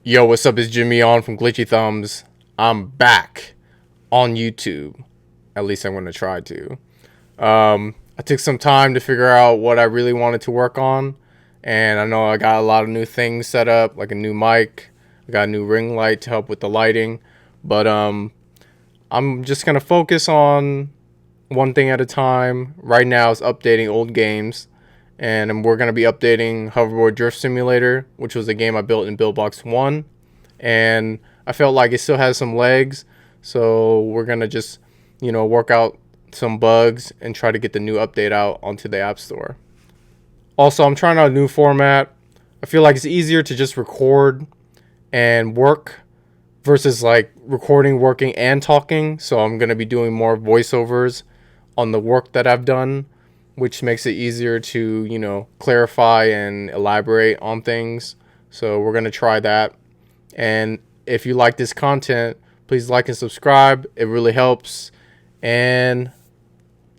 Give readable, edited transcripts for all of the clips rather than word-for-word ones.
Yo, what's up? It's Jimmy on from Glitchy Thumbs. I'm back on YouTube. At least I'm going to try to. I took some time to figure out what I really wanted to work on. And I know I got a lot of new things set up, like a new mic. I got a new ring light to help with the lighting. But I'm just going to focus on one thing at a time. Right now is updating old games. And we're going to be updating Hoverboard Drift Simulator, which was a game I built in Buildbox 1. And I felt like it still has some legs. So we're going to just, work out some bugs and try to get the new update out onto the App Store. Also, I'm trying out a new format. I feel like it's easier to just record and work versus like recording, working, and talking. So I'm going to be doing more voiceovers on the work that I've done, which makes it easier to, clarify and elaborate on things. So we're going to try that. And if you like this content, please like and subscribe. It really helps. And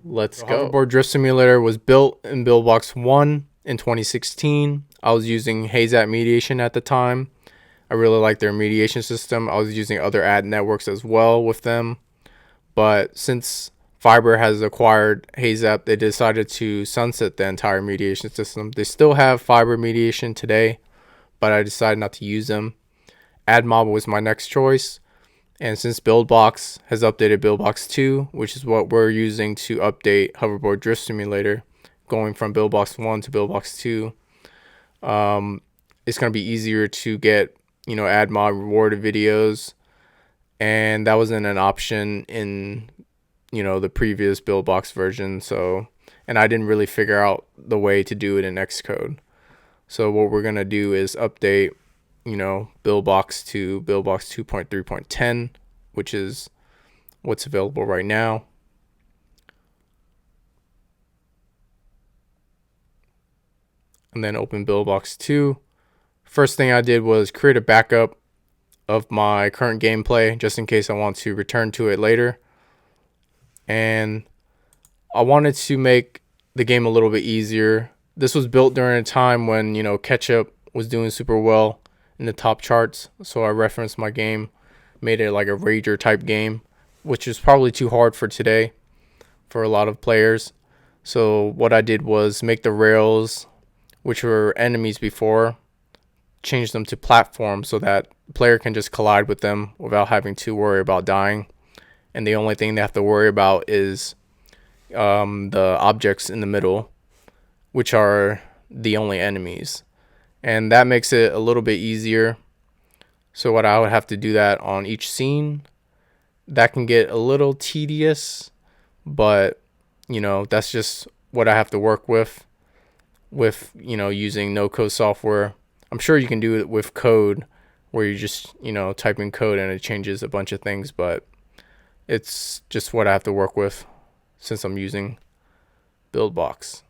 let's go. Hoverboard Drift Simulator was built in Buildbox 1 in 2016. I was using HAZAP mediation at the time. I really like their mediation system. I was using other ad networks as well with them. But since Fiber has acquired HAZAP, they decided to sunset the entire mediation system. They still have Fiber mediation today, but I decided not to use them. AdMob was my next choice. And since Buildbox has updated Buildbox 2, which is what we're using to update Hoverboard Drift Simulator, going from Buildbox 1 to Buildbox 2, it's going to be easier to get, AdMob rewarded videos. And that wasn't an option in the previous Buildbox version. And I didn't really figure out the way to do it in Xcode. So what we're going to do is update, Buildbox to Buildbox 2.3.10, which is what's available right now. And then open Buildbox 2. First thing I did was create a backup of my current gameplay just in case I want to return to it later. And I wanted to make the game a little bit easier. This was built during a time when, Ketchup was doing super well in the top charts. So I referenced my game, made it like a rager type game, which is probably too hard for today for a lot of players. So what I did was make the rails, which were enemies before, change them to platforms so that the player can just collide with them without having to worry about dying. And the only thing they have to worry about is the objects in the middle, which are the only enemies. And that makes it a little bit easier. So what I would have to do that on each scene. That can get a little tedious, but, that's just what I have to work with, using no-code software. I'm sure you can do it with code where you just, type in code and it changes a bunch of things, but it's just what I have to work with since I'm using Buildbox.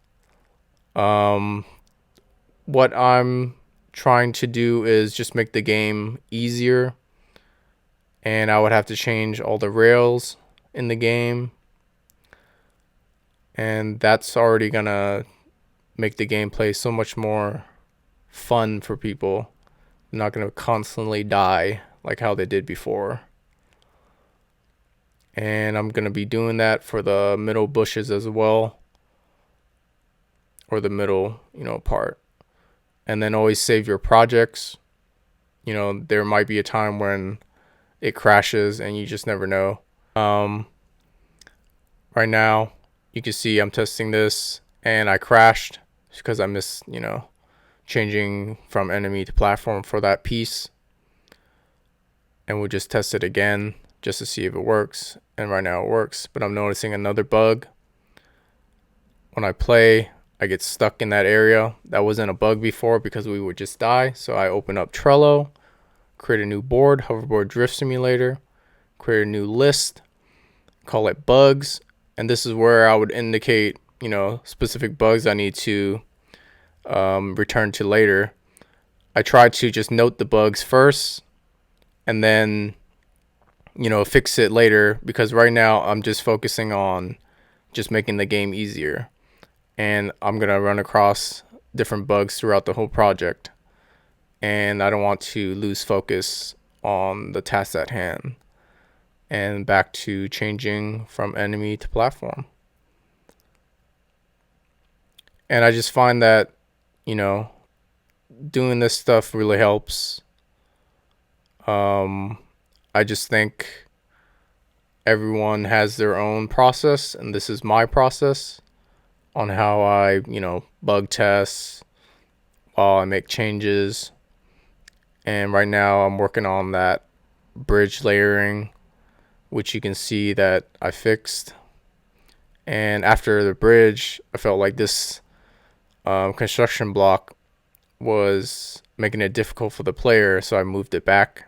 What I'm trying to do is just make the game easier. And I would have to change all the rails in the game. And that's already going to make the gameplay so much more fun for people. They're not going to constantly die like how they did before. And I'm going to be doing that for the middle bushes as well. Or the middle, part. And then always save your projects. There might be a time when it crashes and you just never know. Right now, you can see I'm testing this and I crashed because I missed, changing from enemy to platform for that piece. And we'll just test it again just to see if it works. And right now it works, but I'm noticing another bug. When I play, I get stuck in that area. That wasn't a bug before because we would just die. So I open up Trello, create a new board, Hoverboard Drift Simulator, create a new list, call it bugs. And this is where I would indicate, specific bugs I need to return to later. I try to just note the bugs first and then, fix it later, because right now I'm just focusing on just making the game easier. And I'm going to run across different bugs throughout the whole project. and I don't want to lose focus on the task at hand. And back to changing from enemy to platform. And I just find that, doing this stuff really helps. I just think everyone has their own process, and this is my process on how I, bug test while I make changes. And right now I'm working on that bridge layering, which you can see that I fixed. And after the bridge, I felt like this construction block was making it difficult for the player, so I moved it back.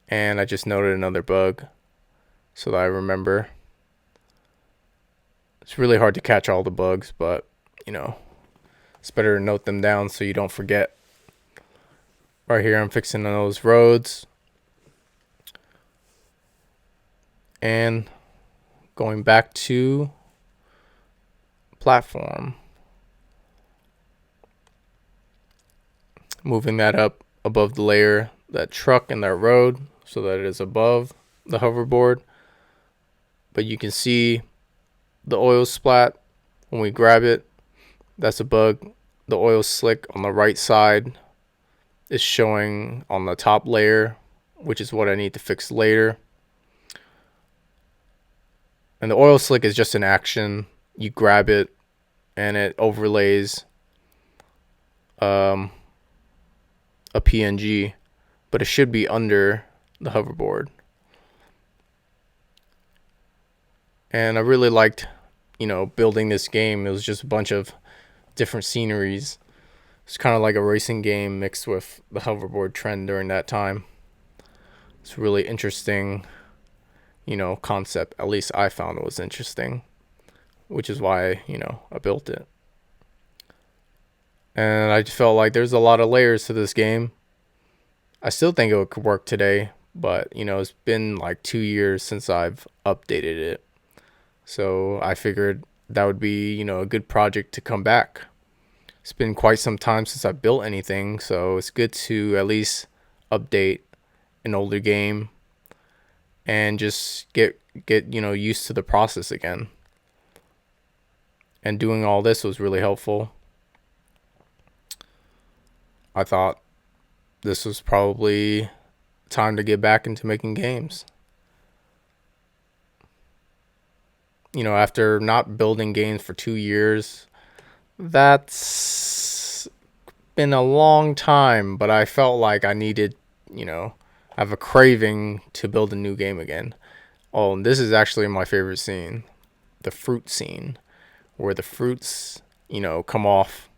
And I just noted another bug so that I remember. It's really hard to catch all the bugs, but it's better to note them down so you don't forget. Right here I'm fixing those roads. And going back to platform. Moving that up above the layer, that truck and that road, so that it is above the hoverboard. But you can see the oil splat when we grab it. That's a bug. The oil slick on the right side is showing on the top layer, which is what I need to fix later. And the oil slick is just an action. You grab it and it overlays a PNG, but it should be under the hoverboard. And I really liked, building this game. It was just a bunch of different sceneries. It's kind of like a racing game mixed with the hoverboard trend during that time. It's a really interesting, concept. At least I found it was interesting, which is why, I built it. And I just felt like there's a lot of layers to this game. I still think it could work today, but, it's been like 2 years since I've updated it. So I figured that would be, a good project to come back. It's been quite some time since I've built anything, so it's good to at least update an older game and just get used to the process again. And doing all this was really helpful. I thought this was probably time to get back into making games. After not building games for 2 years, that's been a long time, but I felt like I needed, have a craving to build a new game again. Oh, and this is actually my favorite scene, the fruit scene, where the fruits, come off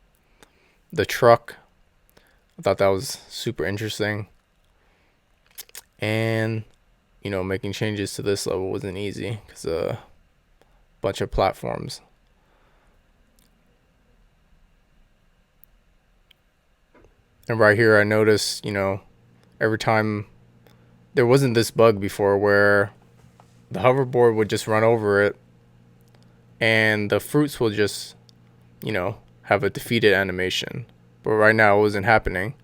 the truck. I thought that was super interesting. And, making changes to this level wasn't easy because a bunch of platforms. And right here I noticed, every time there wasn't this bug before where the hoverboard would just run over it and the fruits will just, have a defeated animation. But right now it wasn't happening.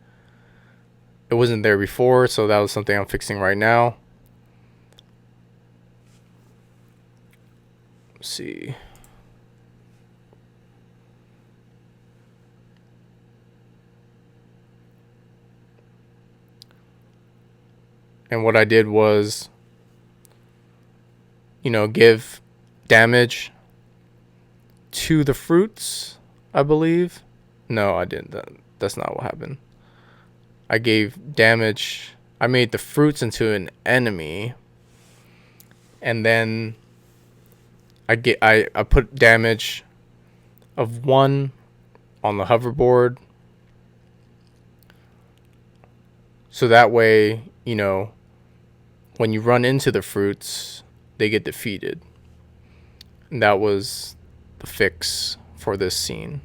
It wasn't there before, so that was something I'm fixing right now. Let's see. And what I did was, give damage to the fruits, I believe. No, I didn't. That's not what happened. I gave damage. I made the fruits into an enemy. And then I put damage of 1 on the hoverboard. So that way, when you run into the fruits, they get defeated. And that was the fix for this scene.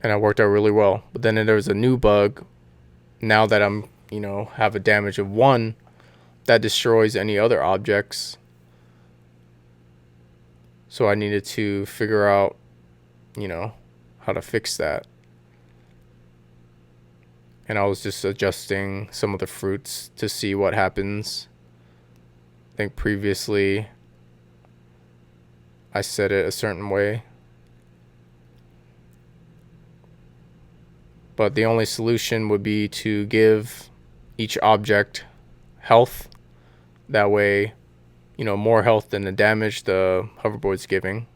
And it worked out really well. But then there was a new bug. Now that I'm, have a damage of 1, that destroys any other objects. So I needed to figure out, how to fix that. And I was just adjusting some of the fruits to see what happens. I think previously I set it a certain way. But the only solution would be to give each object health. That way, more health than the damage the hoverboard's giving.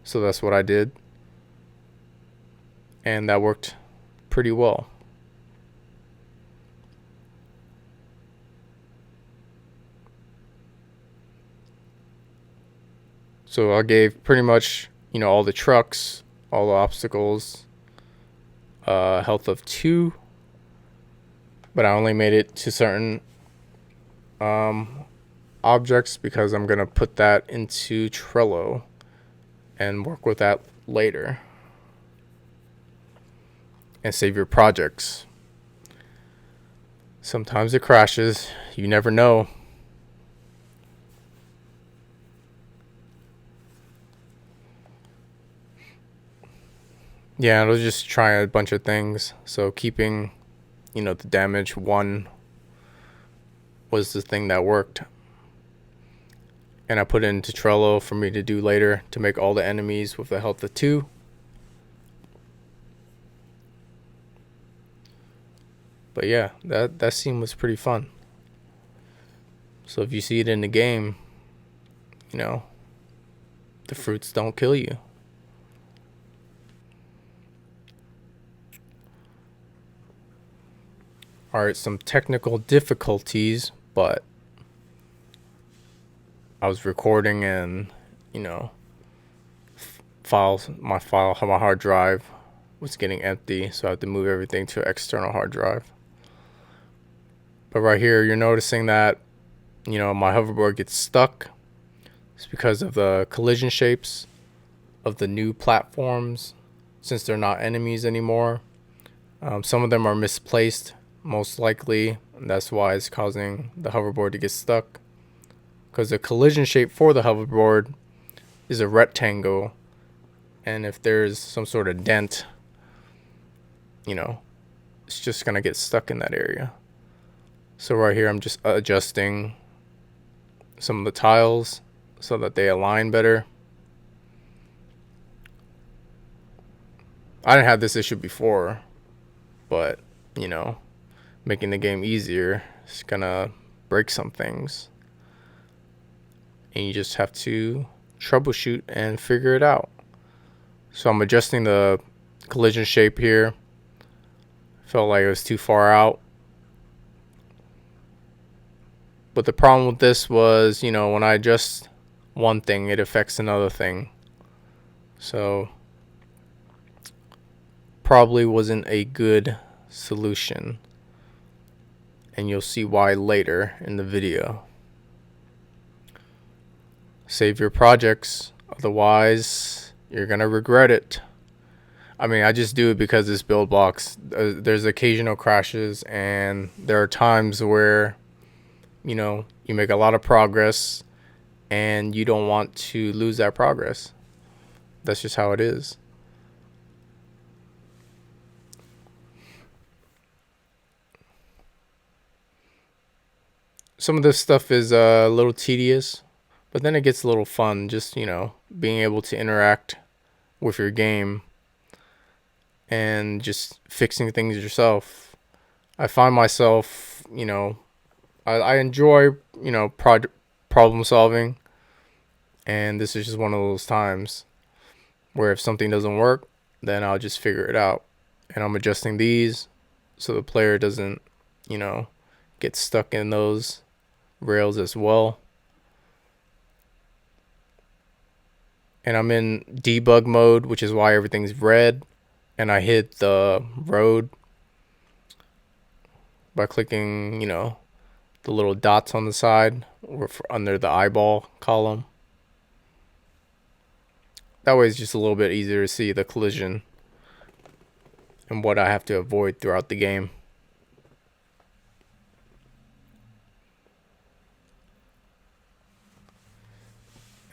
So that's what I did. And that worked pretty well. So I gave pretty much, all the trucks, all the obstacles, health of 2. But I only made it to certain objects because I'm going to put that into Trello and work with that later. And save your projects. Sometimes it crashes. You never know. Yeah, I was just trying a bunch of things. So keeping, the damage 1 was the thing that worked. And I put it into Trello for me to do later to make all the enemies with a health of 2. But yeah, that scene was pretty fun. So if you see it in the game, the fruits don't kill you. Alright, some technical difficulties, but I was recording and, my hard drive was getting empty, so I had to move everything to an external hard drive. But right here, you're noticing that, my hoverboard gets stuck. It's because of the collision shapes of the new platforms, since they're not enemies anymore. Some of them are misplaced, most likely, and that's why it's causing the hoverboard to get stuck. Because the collision shape for the hoverboard is a rectangle, and if there's some sort of dent, it's just gonna get stuck in that area. So right here, I'm just adjusting some of the tiles so that they align better. I didn't have this issue before, but making the game easier is gonna break some things, and you just have to troubleshoot and figure it out. So I'm adjusting the collision shape here. Felt like it was too far out. But the problem with this was, when I adjust one thing, it affects another thing. So probably wasn't a good solution. And you'll see why later in the video. Save your projects, otherwise you're gonna regret it. I mean, I just do it because it's Buildbox. There's occasional crashes, and there are times where, you make a lot of progress, and you don't want to lose that progress. That's just how it is. Some of this stuff is a little tedious, but then it gets a little fun, just, being able to interact with your game and just fixing things yourself. I find myself, I enjoy, problem solving, and this is just one of those times where if something doesn't work, then I'll just figure it out. And I'm adjusting these so the player doesn't, get stuck in those rails as well. And I'm in debug mode, which is why everything's red. And I hit the road by clicking, the little dots on the side or under the eyeball column. That way it's just a little bit easier to see the collision and what I have to avoid throughout the game.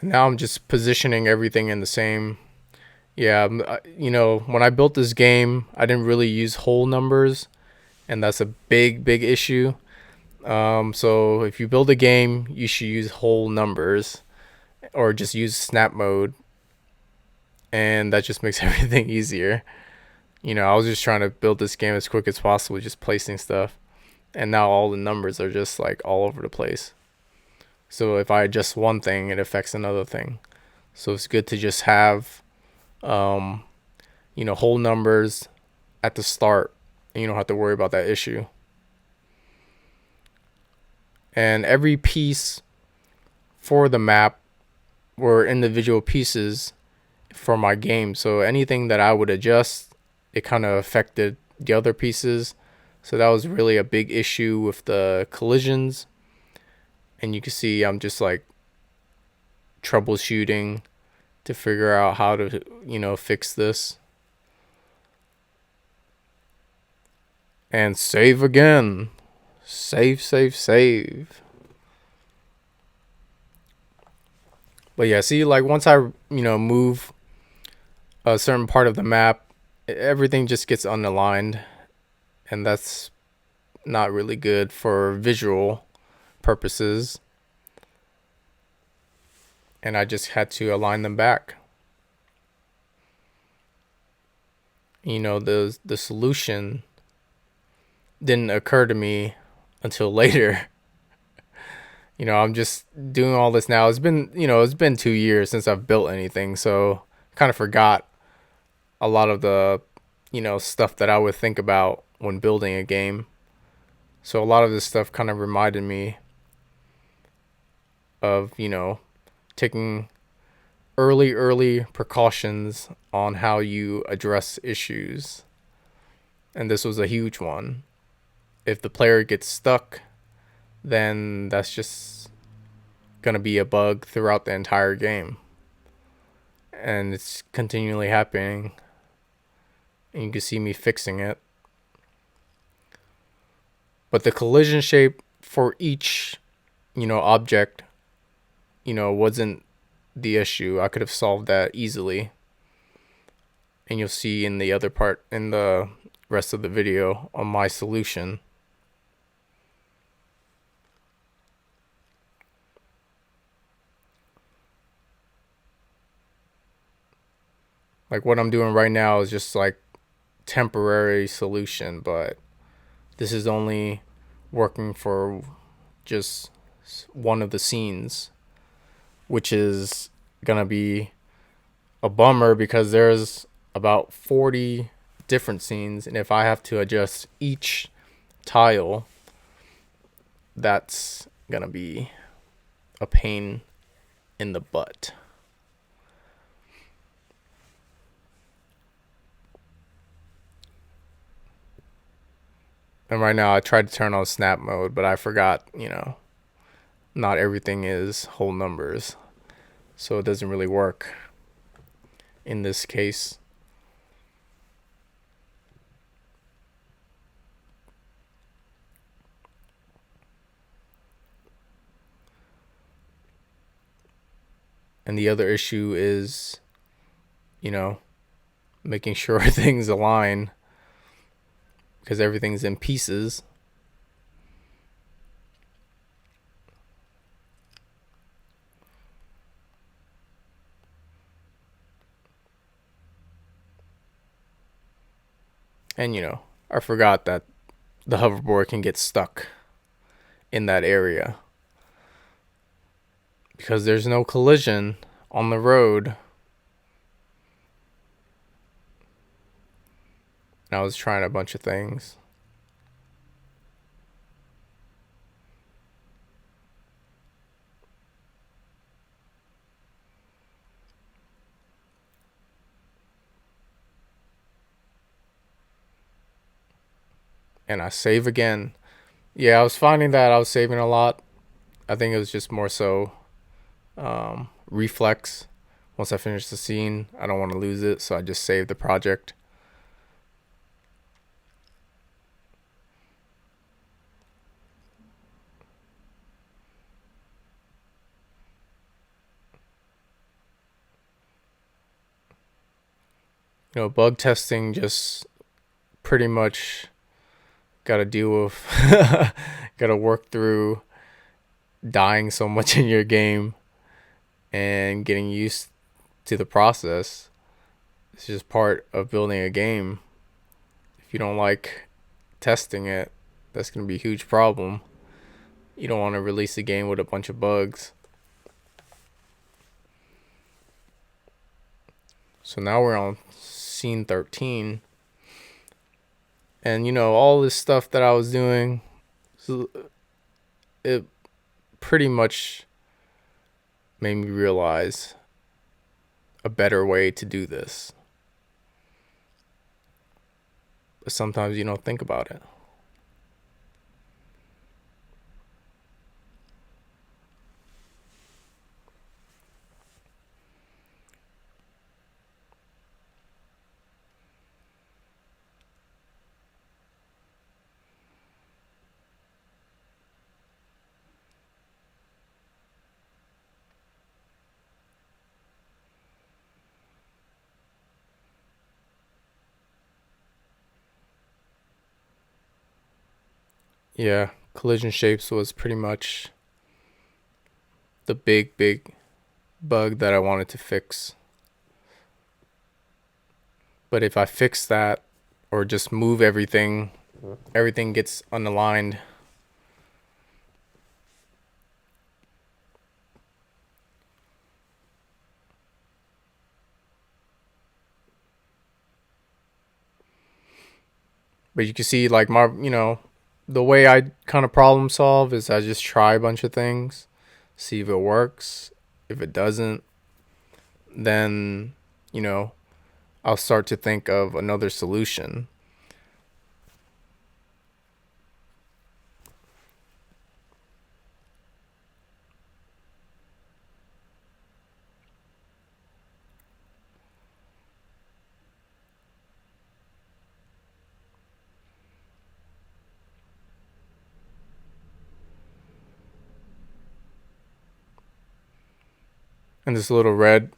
And now I'm just positioning everything in the same Yeah, you know, when I built this game, I didn't really use whole numbers, and that's a big issue. So if you build a game, you should use whole numbers or just use snap mode, and that just makes everything easier. You know, I was just trying to build this game as quick as possible, just placing stuff, and now all the numbers are just like all over the place. So if I adjust one thing, it affects another thing. So it's good to just have, um, you know, whole numbers at the start, and you don't have to worry about that issue. And every piece for the map were individual pieces for my game. So anything that I would adjust, it kind of affected the other pieces. So that was really a big issue with the collisions. And you can see I'm just like troubleshooting to figure out how to, you know, fix this. And save again. Save. But yeah, see, like once I, you know, move a certain part of the map, everything just gets unaligned. And that's not really good for visual purposes. And I just had to align them back. You know, the solution didn't occur to me until later. You know, I'm just doing all this now. It's been, you know, it's been 2 years since I've built anything, so I kind of forgot a lot of the, you know, stuff that I would think about when building a game. So a lot of this stuff kind of reminded me of, you know, taking early precautions on how you address issues. And this was a huge one. If the player gets stuck, then that's just gonna be a bug throughout the entire game. And it's continually happening. And you can see me fixing it. But the collision shape for each, you know, object, you know, wasn't the issue. I could have solved that easily. And you'll see in the other part, in the rest of the video, on my solution. Like what I'm doing right now is just like temporary solution, but this is only working for just one of the scenes, which is gonna be a bummer because there's about 40 different scenes, and if I have to adjust each tile, that's gonna be a pain in the butt. And right now I tried to turn on snap mode, but I forgot, you know, not everything is whole numbers. So it doesn't really work in this case. And the other issue is, you know, making sure things align because everything's in pieces. And, you know, I forgot that the hoverboard can get stuck in that area because there's no collision on the road. And I was trying a bunch of things. And I save again. Yeah, I was finding that I was saving a lot. I think it was just more so reflex. Once I finish the scene, I don't want to lose it, so I just save the project. Bug testing just pretty much got to deal with, got to work through dying so much in your game and getting used to the process. It's just part of building a game. If you don't like testing it, that's going to be a huge problem. You don't want to release a game with a bunch of bugs. So now we're on scene 13. And all this stuff that I was doing, it pretty much made me realize a better way to do this. But sometimes you don't think about it. Yeah, collision shapes was pretty much the big bug that I wanted to fix. But if I fix that or just move everything gets unaligned. But you can see like my, the way I kind of problem solve is I just try a bunch of things, see if it works. If it doesn't, then, I'll start to think of another solution. And this little red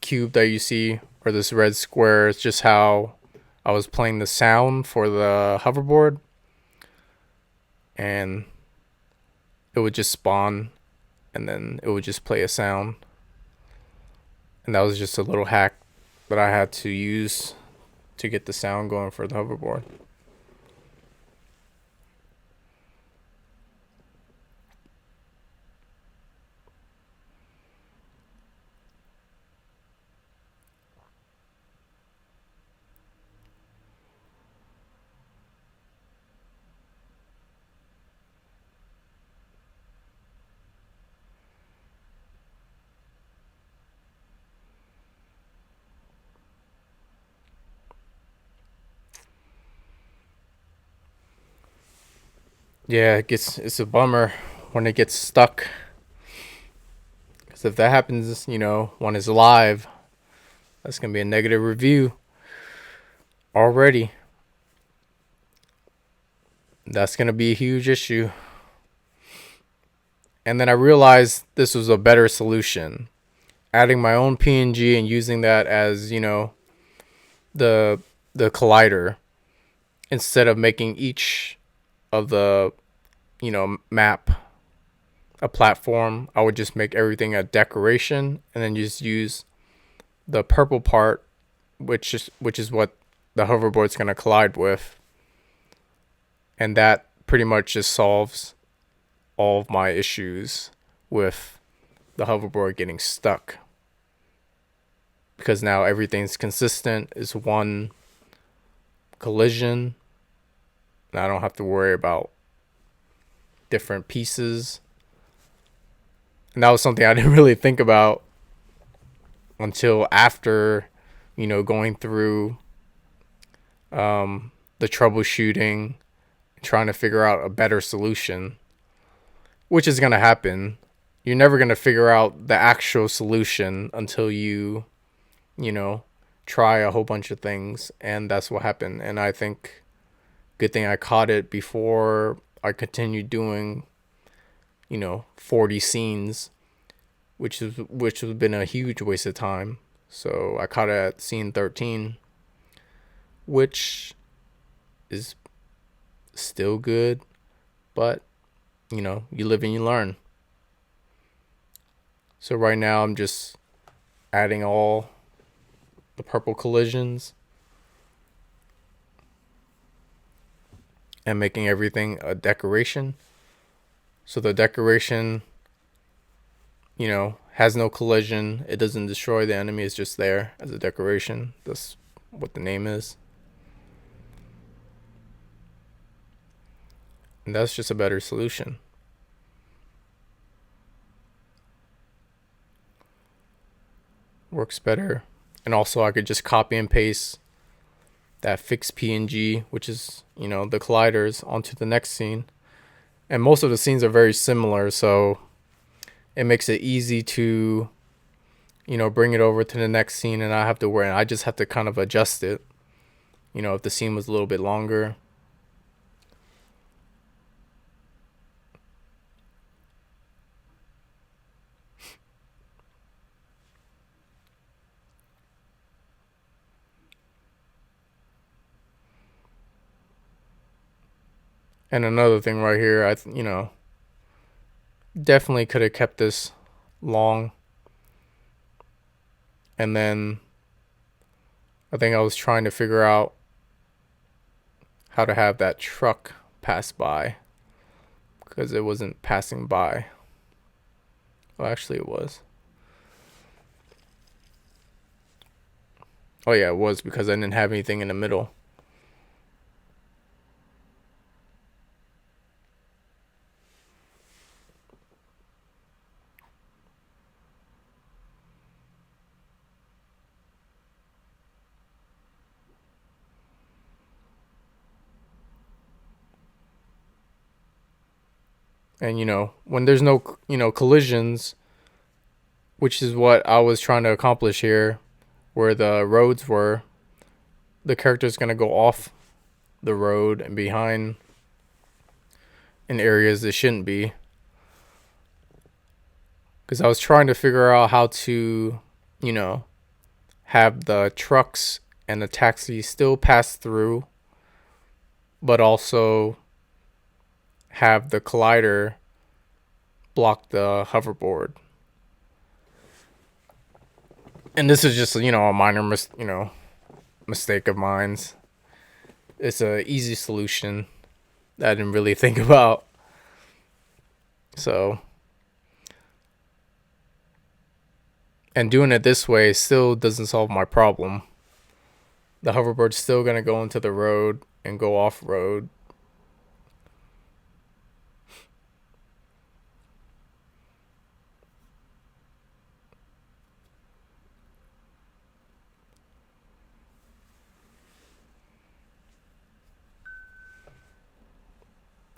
cube that you see, or this red square, is just how I was playing the sound for the hoverboard. And it would just spawn, and then it would just play a sound. And that was just a little hack that I had to use to get the sound going for the hoverboard. Yeah, it's a bummer when it gets stuck. Because if that happens, when it's live, that's going to be a negative review already. That's going to be a huge issue. And then I realized this was a better solution. Adding my own PNG and using that as, the collider, instead of making each of the, map a platform. I would just make everything a decoration and then just use the purple part, which is what the hoverboard's going to collide with. And that pretty much just solves all of my issues with the hoverboard getting stuck. Because now everything's consistent, is one collision, and I don't have to worry about different pieces. And that was something I didn't really think about until after, going through the troubleshooting, trying to figure out a better solution, which is going to happen. You're never going to figure out the actual solution until you try a whole bunch of things. And that's what happened. And I think good thing I caught it before I continued doing, 40 scenes, which has been a huge waste of time. So I caught it at scene 13. which is still good, but you know, you live and you learn. So right now I'm just adding all the purple collisions and making everything a decoration. So the decoration, you know, has no collision. It doesn't destroy the enemy. It's just there as a decoration. That's what the name is. And that's just a better solution. Works better. And also I could just copy and paste that fixed PNG, which is, you know, the colliders, onto the next scene. And most of the scenes are very similar, so it makes it easy to, you know, bring it over to the next scene and I have to worry. I just have to kind of adjust it. You know, if the scene was a little bit longer. And another thing right here, you know, definitely could have kept this long. And then I think I was trying to figure out how to have that truck pass by because it wasn't passing by. Well, actually it was. Oh yeah, it was because I didn't have anything in the middle. And you know, when there's no, you know, collisions, which is what I was trying to accomplish here, where the roads were, the character's going to go off the road and behind in areas it shouldn't be. Because I was trying to figure out how to, you know, have the trucks and the taxis still pass through, but also have the collider block the hoverboard. And this is just, you know, a minor mistake of mine's. It's a easy solution that I didn't really think about. So, and doing it this way still doesn't solve my problem. The hoverboard's still going to go into the road and go off road.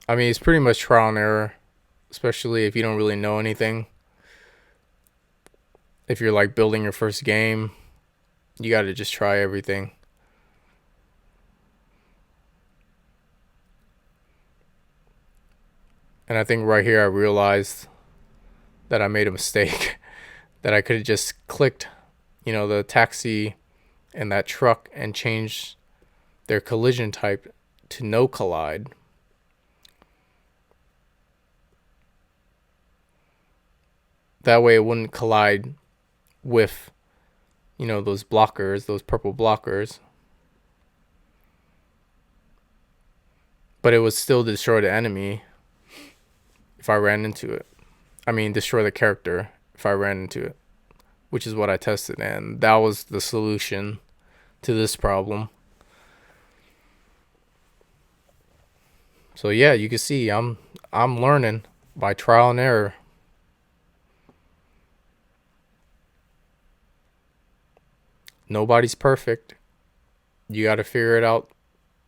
I mean, it's pretty much trial and error, especially if you don't really know anything. If you're like building your first game, you got to just try everything. And I think right here I realized that I made a mistake. That I could have just clicked, you know, the taxi and that truck and changed their collision type to no collide. That way it wouldn't collide with, you know, those blockers, those purple blockers. But it would still destroy the enemy if I ran into it. I mean, destroy the character if I ran into it, which is what I tested, and that was the solution to this problem. So yeah, you can see I'm learning by trial and error. Nobody's perfect. You got to figure it out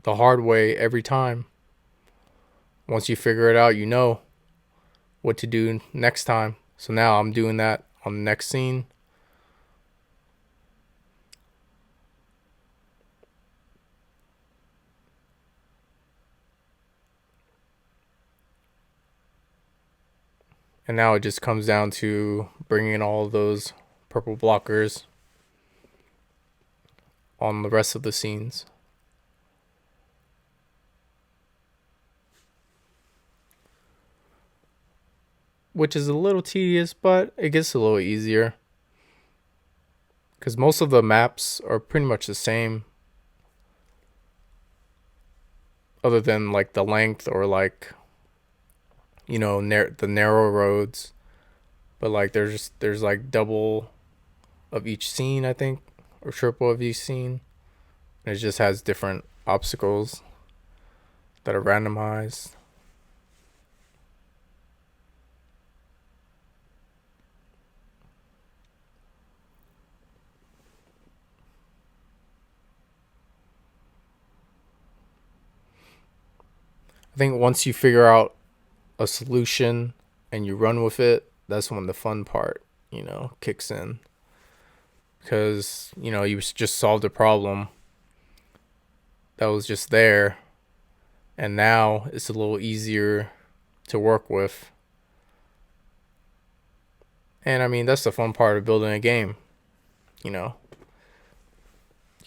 the hard way every time. Once you figure it out, you know what to do next time. So now I'm doing that on the next scene. And now it just comes down to bringing all those purple blockers on the rest of the scenes. which is a little tedious, but it gets a little easier because most of the maps are pretty much the same, other than like the length or like the narrow roads. But like there's like double of each scene, I think, or triple of each scene. And it just has different obstacles that are randomized. I think once you figure out a solution and you run with it, that's when the fun part, kicks in. Because, you just solved a problem that was just there, and now it's a little easier to work with. And I mean, that's the fun part of building a game. You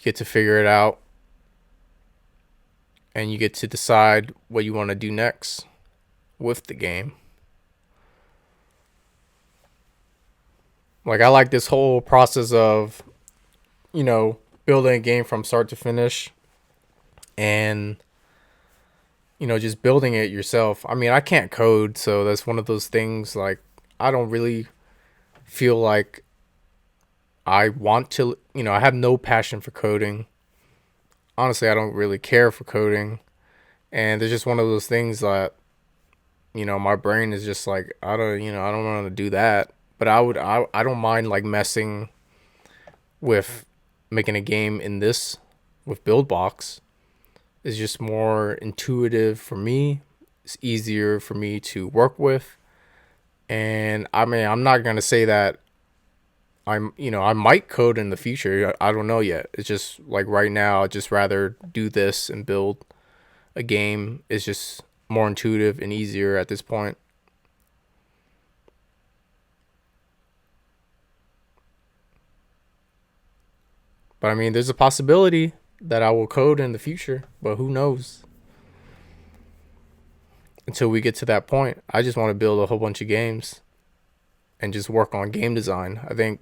get to figure it out, and you get to decide what you want to do next with the game. Like, I like this whole process of, building a game from start to finish and, just building it yourself. I mean, I can't code, so that's one of those things, like, I don't really feel like I want to, I have no passion for coding. Honestly, I don't really care for coding. And it's just one of those things that, my brain is just like, I don't want to do that. But I don't mind like messing with making a game in this with Buildbox. It's just more intuitive for me. It's easier for me to work with. And I mean, I'm not going to say that I might code in the future. I don't know yet. It's just like right now, I'd just rather do this and build a game. It's just more intuitive and easier at this point. But I mean, there's a possibility that I will code in the future, but who knows? Until we get to that point, I just want to build a whole bunch of games and just work on game design. I think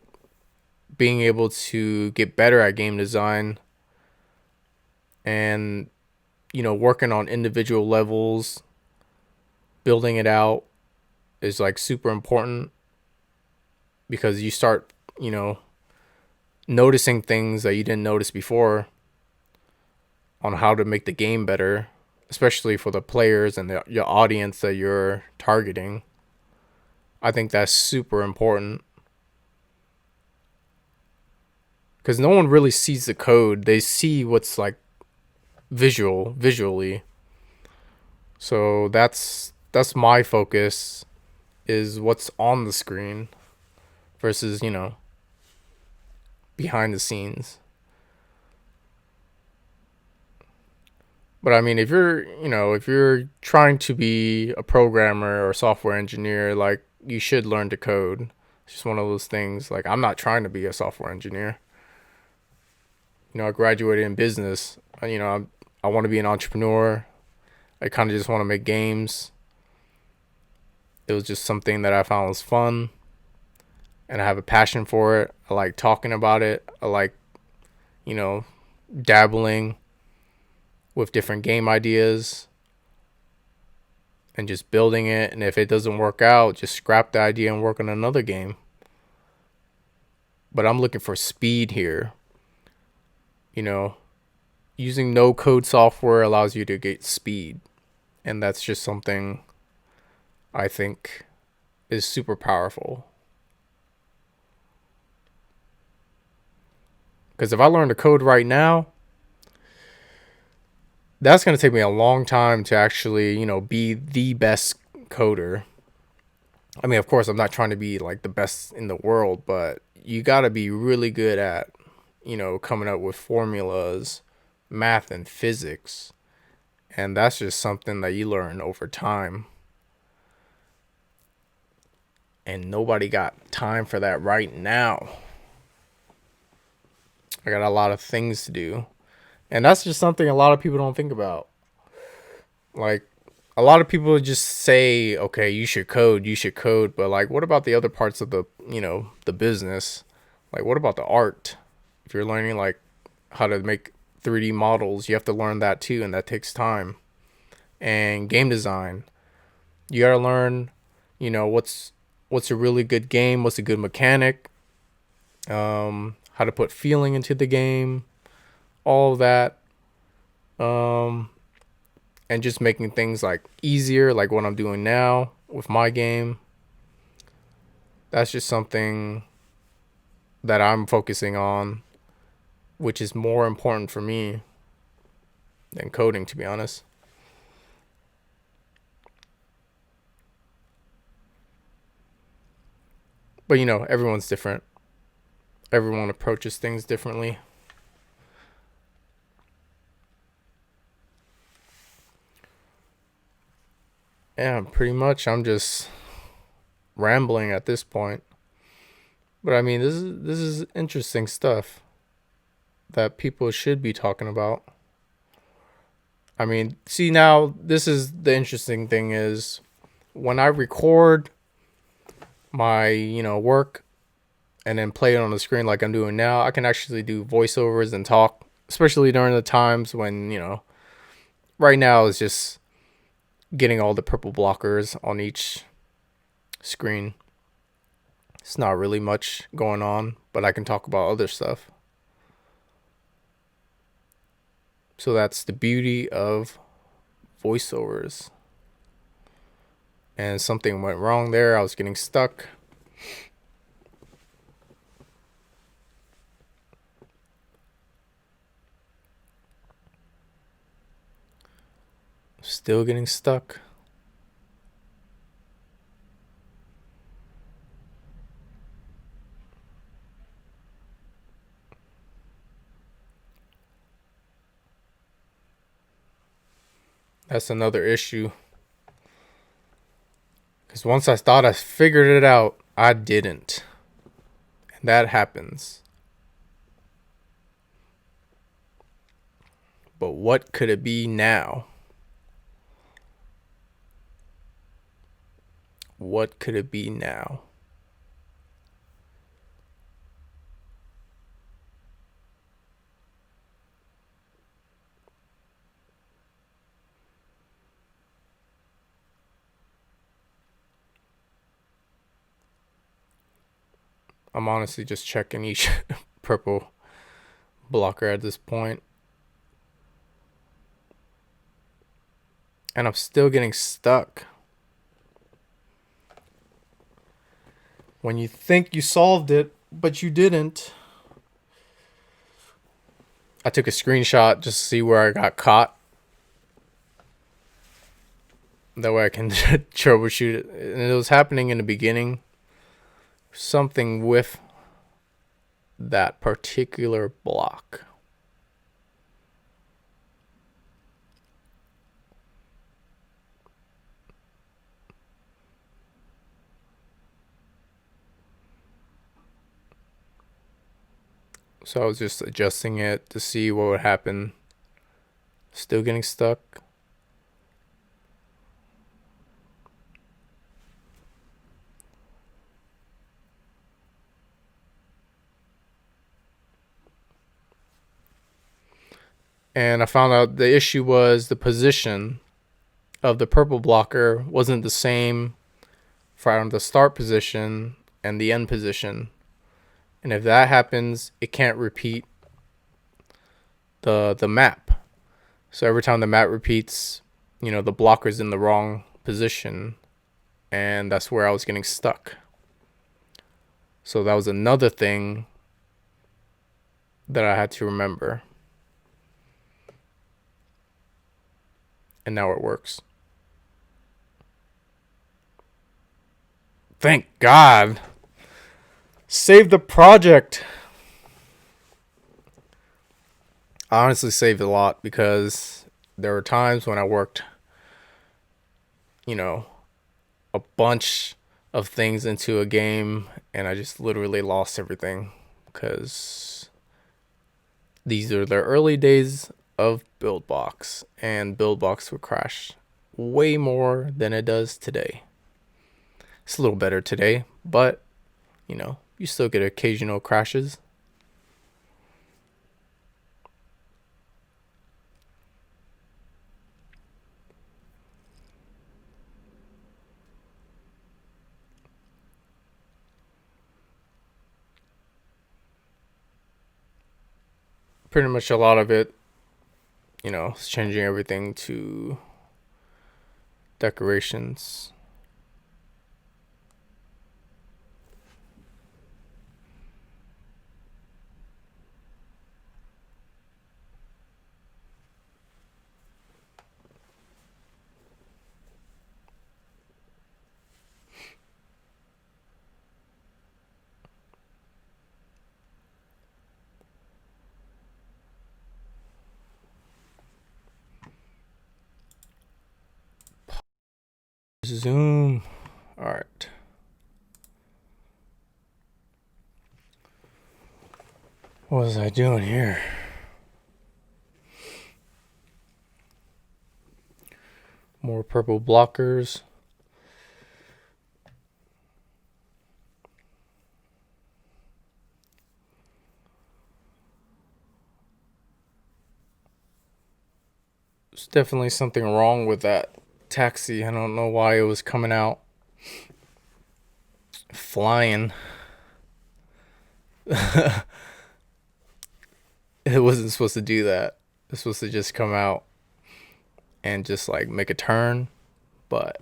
being able to get better at game design and working on individual levels, building it out is like super important, because you start noticing things that you didn't notice before on how to make the game better, especially for the players and your audience that you're targeting. I think that's super important, because no one really sees the code. They see what's like visually. So that's my focus, is what's on the screen versus behind the scenes. But I mean, if you're trying to be a programmer or software engineer, like, you should learn to code. It's just one of those things. Like, I'm not trying to be a software engineer. I graduated in business. I want to be an entrepreneur. I kind of just want to make games. It was just something that I found was fun, and I have a passion for it. I like talking about it. I like, dabbling with different game ideas and just building it. And if it doesn't work out, just scrap the idea and work on another game. But I'm looking for speed here. Using no code software allows you to get speed. And that's just something I think is super powerful. Because if I learn to code right now, that's going to take me a long time to actually, be the best coder. I mean, of course, I'm not trying to be like the best in the world, but you got to be really good at, coming up with formulas, math, and physics. And that's just something that you learn over time. And nobody got time for that right now. I got a lot of things to do. And that's just something a lot of people don't think about. Like, a lot of people just say, okay, you should code, but like, what about the other parts of the, the business? Like, what about the art? If you're learning like how to make 3D models, you have to learn that too, and that takes time. And game design, you gotta learn, what's a really good game, what's a good mechanic, how to put feeling into the game, all of that, and just making things like easier, like what I'm doing now with my game. That's just something that I'm focusing on, which is more important for me than coding, to be honest. But everyone's different. Everyone approaches things differently. Yeah, pretty much I'm just rambling at this point. But I mean, this is interesting stuff that people should be talking about. I mean, see, now this is the interesting thing is when I record my, work and then play it on the screen like I'm doing now, I can actually do voiceovers and talk, especially during the times when, right now is just getting all the purple blockers on each screen. It's not really much going on, but I can talk about other stuff. So that's the beauty of voiceovers. And something went wrong there. I was getting stuck. Still getting stuck. That's another issue. Because once I thought I figured it out, I didn't. And that happens. But what could it be now? What could it be now? I'm honestly just checking each purple blocker at this point. And I'm still getting stuck. When you think you solved it, but you didn't. I took a screenshot just to see where I got caught. That way I can troubleshoot it. And it was happening in the beginning. Something with that particular block. So I was just adjusting it to see what would happen. Still getting stuck. And I found out the issue was the position of the purple blocker wasn't the same from the start position and the end position. And if that happens, it can't repeat the map. So every time the map repeats, the blocker's in the wrong position, and that's where I was getting stuck. So that was another thing that I had to remember. And now it works. Thank God. Save the project. I honestly saved a lot because there were times when I worked, a bunch of things into a game and I just literally lost everything because these are the early days of Buildbox and Buildbox would crash way more than it does today. It's a little better today, but you know, you still get occasional crashes. Pretty much a lot of it, you know, is changing everything to decorations. Zoom. All right. What was I doing here? More purple blockers. There's definitely something wrong with that taxi. I don't know why it was coming out flying. It wasn't supposed to do that. It's supposed to just come out and just like make a turn, but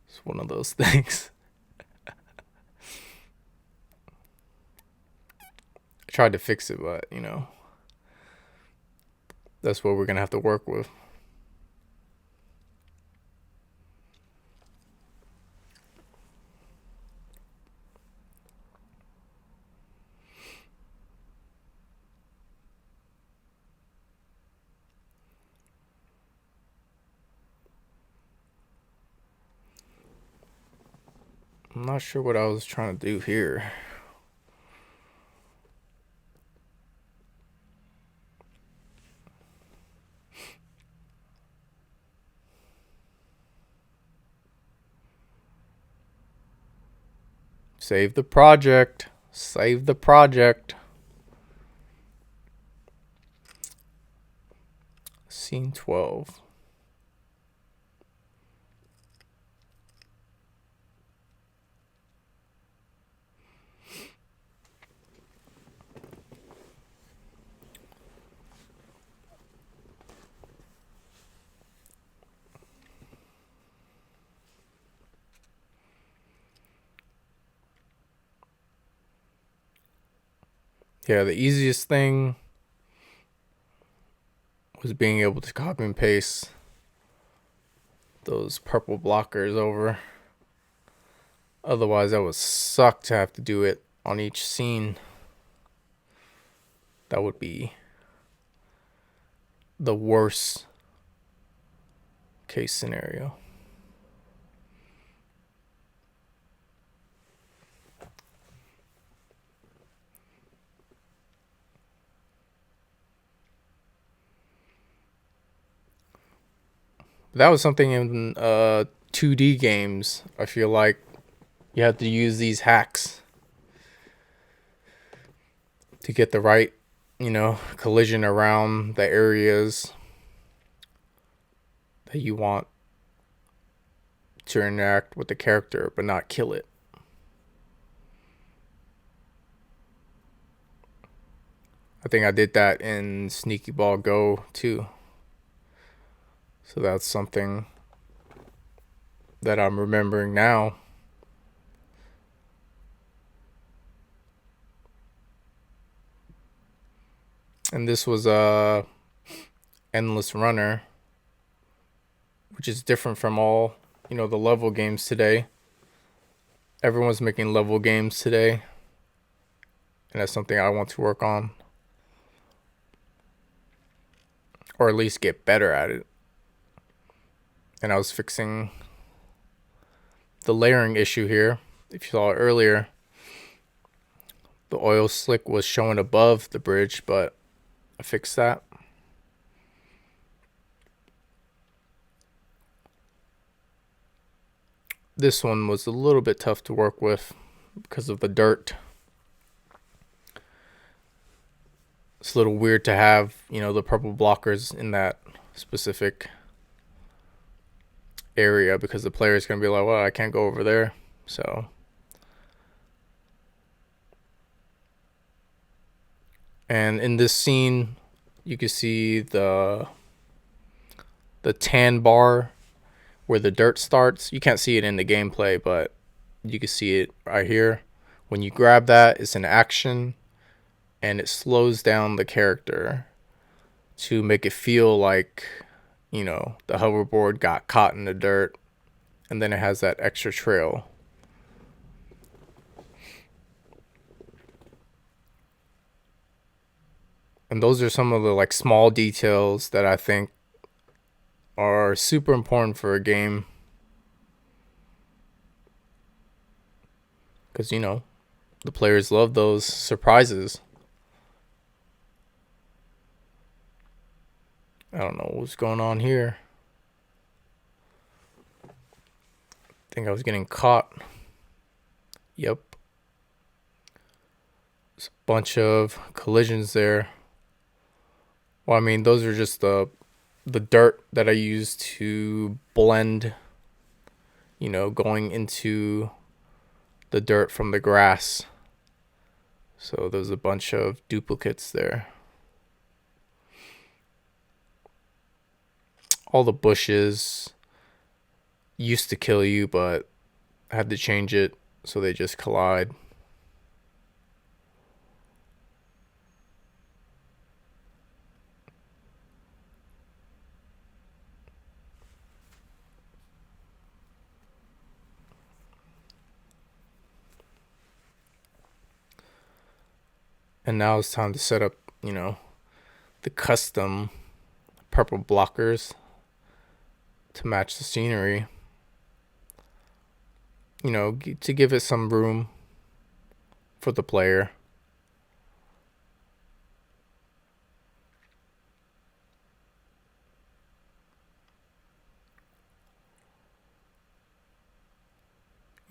it's one of those things. I tried to fix it, but you know, that's what we're gonna have to work with. I'm not sure what I was trying to do here. Save the project. Save the project. Scene 12. Yeah, the easiest thing was being able to copy and paste those purple blockers over. Otherwise, that would suck to have to do it on each scene. That would be the worst case scenario. That was something in 2D games. I feel like you have to use these hacks to get the right, you know, collision around the areas that you want to interact with the character but not kill it. I think I did that in Sneaky Ball Go too. So that's something that I'm remembering now. And this was a endless runner, which is different from all, you know, the level games today. Everyone's making level games today, and that's something I want to work on, or at least get better at it. And I was fixing the layering issue here. If you saw it earlier, the oil slick was showing above the bridge, but I fixed that. This one was a little bit tough to work with because of the dirt. It's a little weird to have, the purple blockers in that specific area because the player is going to be like, well, I can't go over there. So, and in this scene, you can see the tan bar where the dirt starts. You can't see it in the gameplay, but you can see it right here. When you grab that, it's an action, and it slows down the character to make it feel like, the hoverboard got caught in the dirt, and then it has that extra trail. And those are some of the like small details that I think are super important for a game. Because, the players love those surprises. I don't know what's going on here. I think I was getting caught. Yep. There's a bunch of collisions there. Well, I mean, those are just the dirt that I use to blend, going into the dirt from the grass. So there's a bunch of duplicates there. All the bushes used to kill you, but I had to change it so they just collide. And now it's time to set up, the custom purple blockers to match the scenery. To give it some room for the player.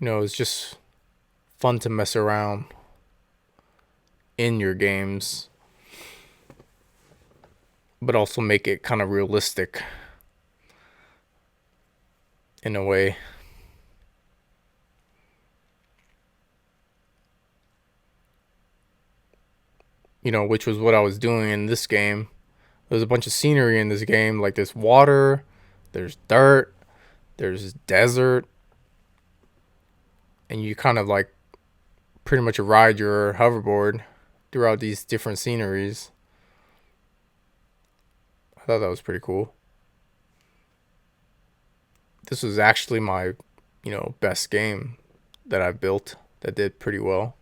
It's just fun to mess around in your games, but also make it kind of realistic in a way. Which was what I was doing in this game. There's a bunch of scenery in this game, like there's water, there's dirt, there's desert, and you kind of like pretty much ride your hoverboard throughout these different sceneries. I thought that was pretty cool. This was actually my, best game that I've built that did pretty well.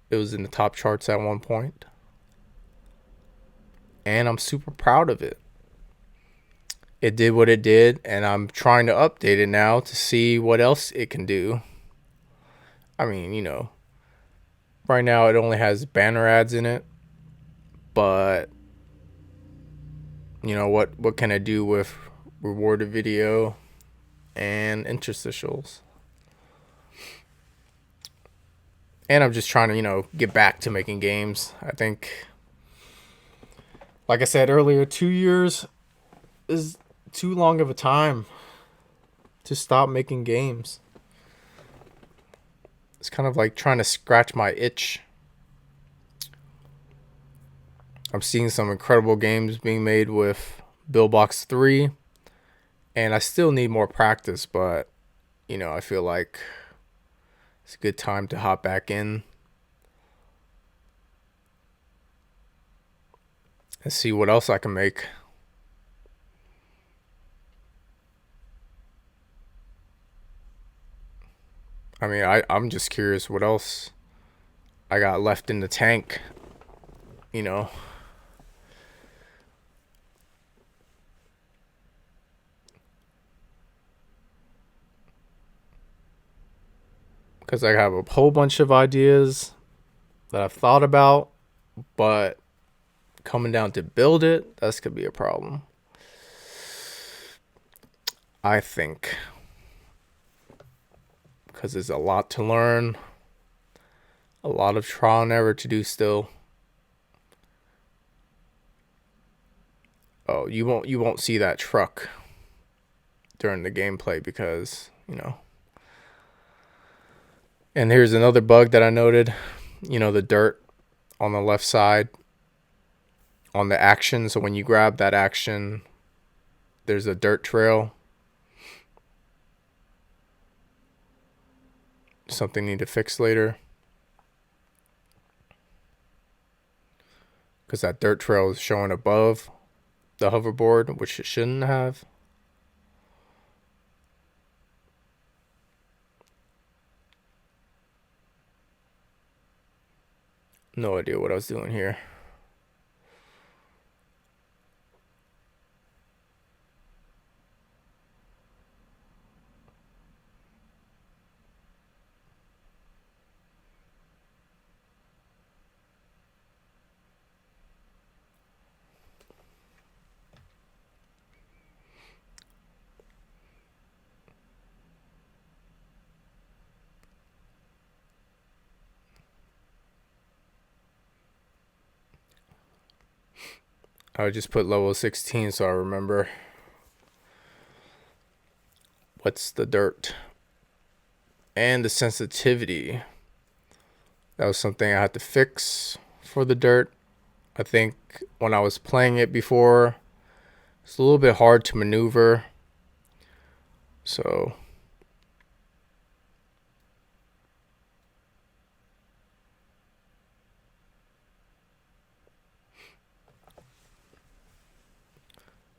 It was in the top charts at one point. And I'm super proud of it. It did what it did, and I'm trying to update it now to see what else it can do. I mean, right now it only has banner ads in it, but what can I do with rewarded video and interstitials? And I'm just trying to, get back to making games. I think, like I said earlier, 2 years is too long of a time to stop making games. It's kind of like trying to scratch my itch. I'm seeing some incredible games being made with Buildbox 3, and I still need more practice, but, I feel like it's a good time to hop back in and see what else I can make. I mean, I'm just curious what else I got left in the tank, Because I have a whole bunch of ideas that I've thought about, but coming down to build it, that's could be a problem, I think. because there's a lot to learn, a lot of trial and error to do still. Oh, you won't see that truck during the gameplay because, you know. And here's another bug that I noted. You know, the dirt on the left side on the action. So when you grab that action, there's a dirt trail. Something need to fix later. Because that dirt trail is showing above the hoverboard, which it shouldn't have. No idea what I was doing here. I would just put level 16 so I remember what's the dirt. And the sensitivity. That was something I had to fix for the dirt. I think when I was playing it before, it's a little bit hard to maneuver. So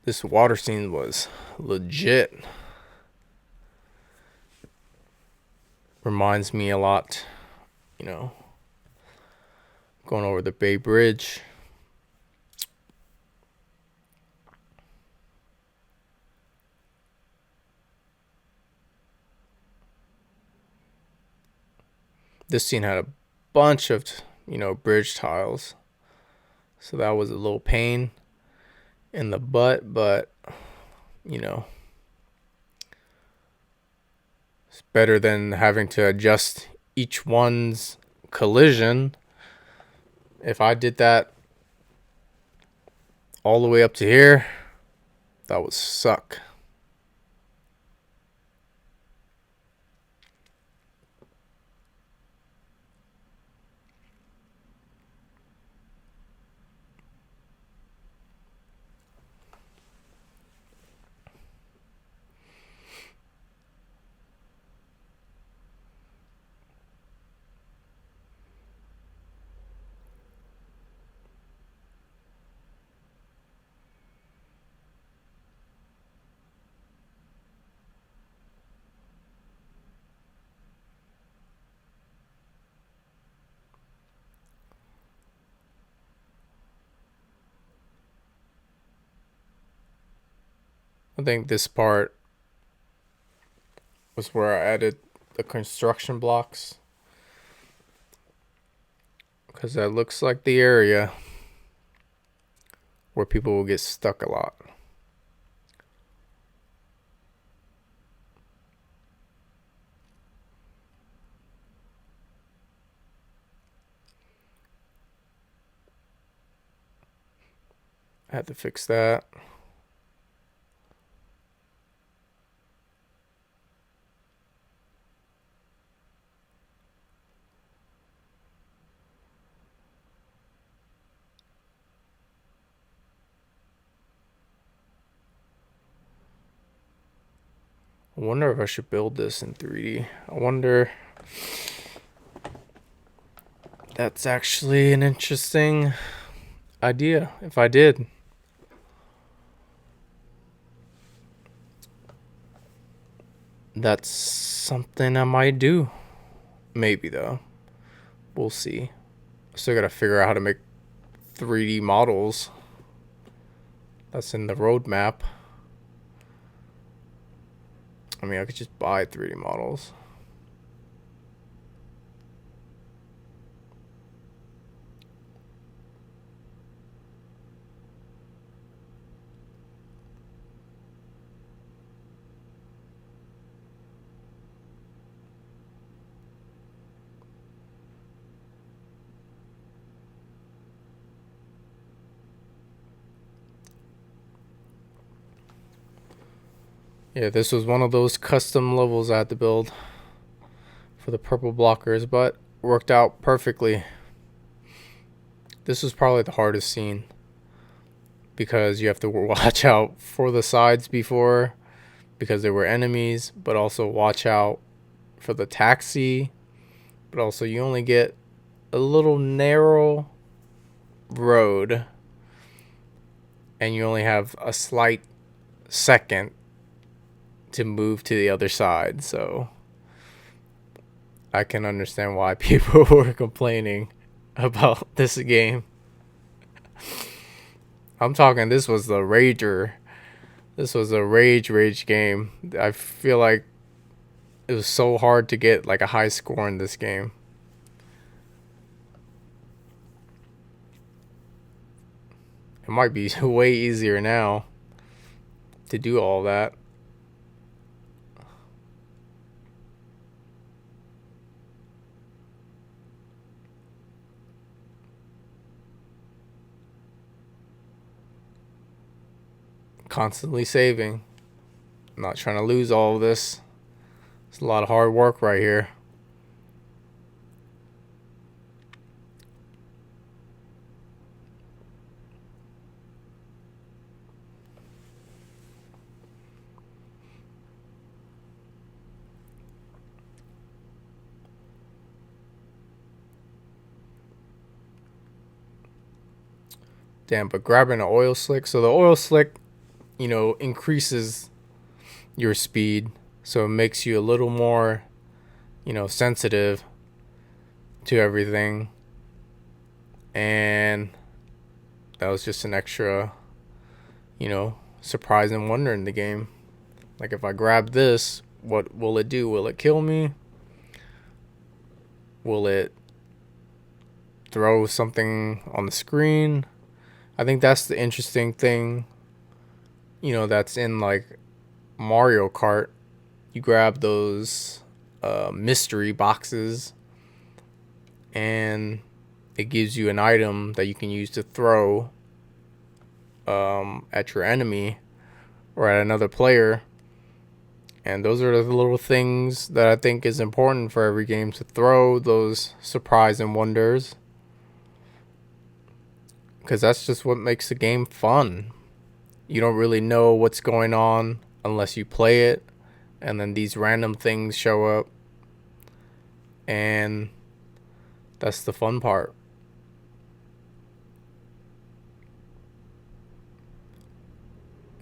this water scene was legit. Reminds me a lot, you know, going over the Bay Bridge. This scene had a bunch of, you know, bridge tiles. So that was a little pain in the butt, but, you know, it's better than having to adjust each one's collision. If I did that all the way up to here, that would suck. I think this part was where I added the construction blocks, because that looks like the area where people will get stuck a lot. I had to fix that. I wonder if I should build this in 3D. I wonder. That's actually an interesting idea if I did. That's something I might do. Maybe though. We'll see. Still gotta figure out how to make 3D models. That's in the roadmap. I mean, I could just buy 3D models. Yeah, this was one of those custom levels I had to build for the purple blockers, but worked out perfectly. This was probably the hardest scene because you have to watch out for the sides before because there were enemies, but also watch out for the taxi. But also you only get a little narrow road and you only have a slight second to move to the other side. So I can understand why people were complaining about this game. I'm talking, this was the rager. This was a rage game. I feel like it was so hard to get like a high score in this game. It might be way easier now to do all that. Constantly saving. I'm not trying to lose all of this. It's a lot of hard work right here. Damn, but grabbing an oil slick. So the oil slick, increases your speed. So it makes you a little more, sensitive to everything. And that was just an extra, surprise and wonder in the game. Like if I grab this, what will it do? Will it kill me? Will it throw something on the screen? I think that's the interesting thing, that's in like Mario Kart. You grab those mystery boxes and it gives you an item that you can use to throw at your enemy or at another player. And those are the little things that I think is important for every game, to throw those surprise and wonders, because that's just what makes the game fun. You don't really know what's going on unless you play it, and then these random things show up, and that's the fun part.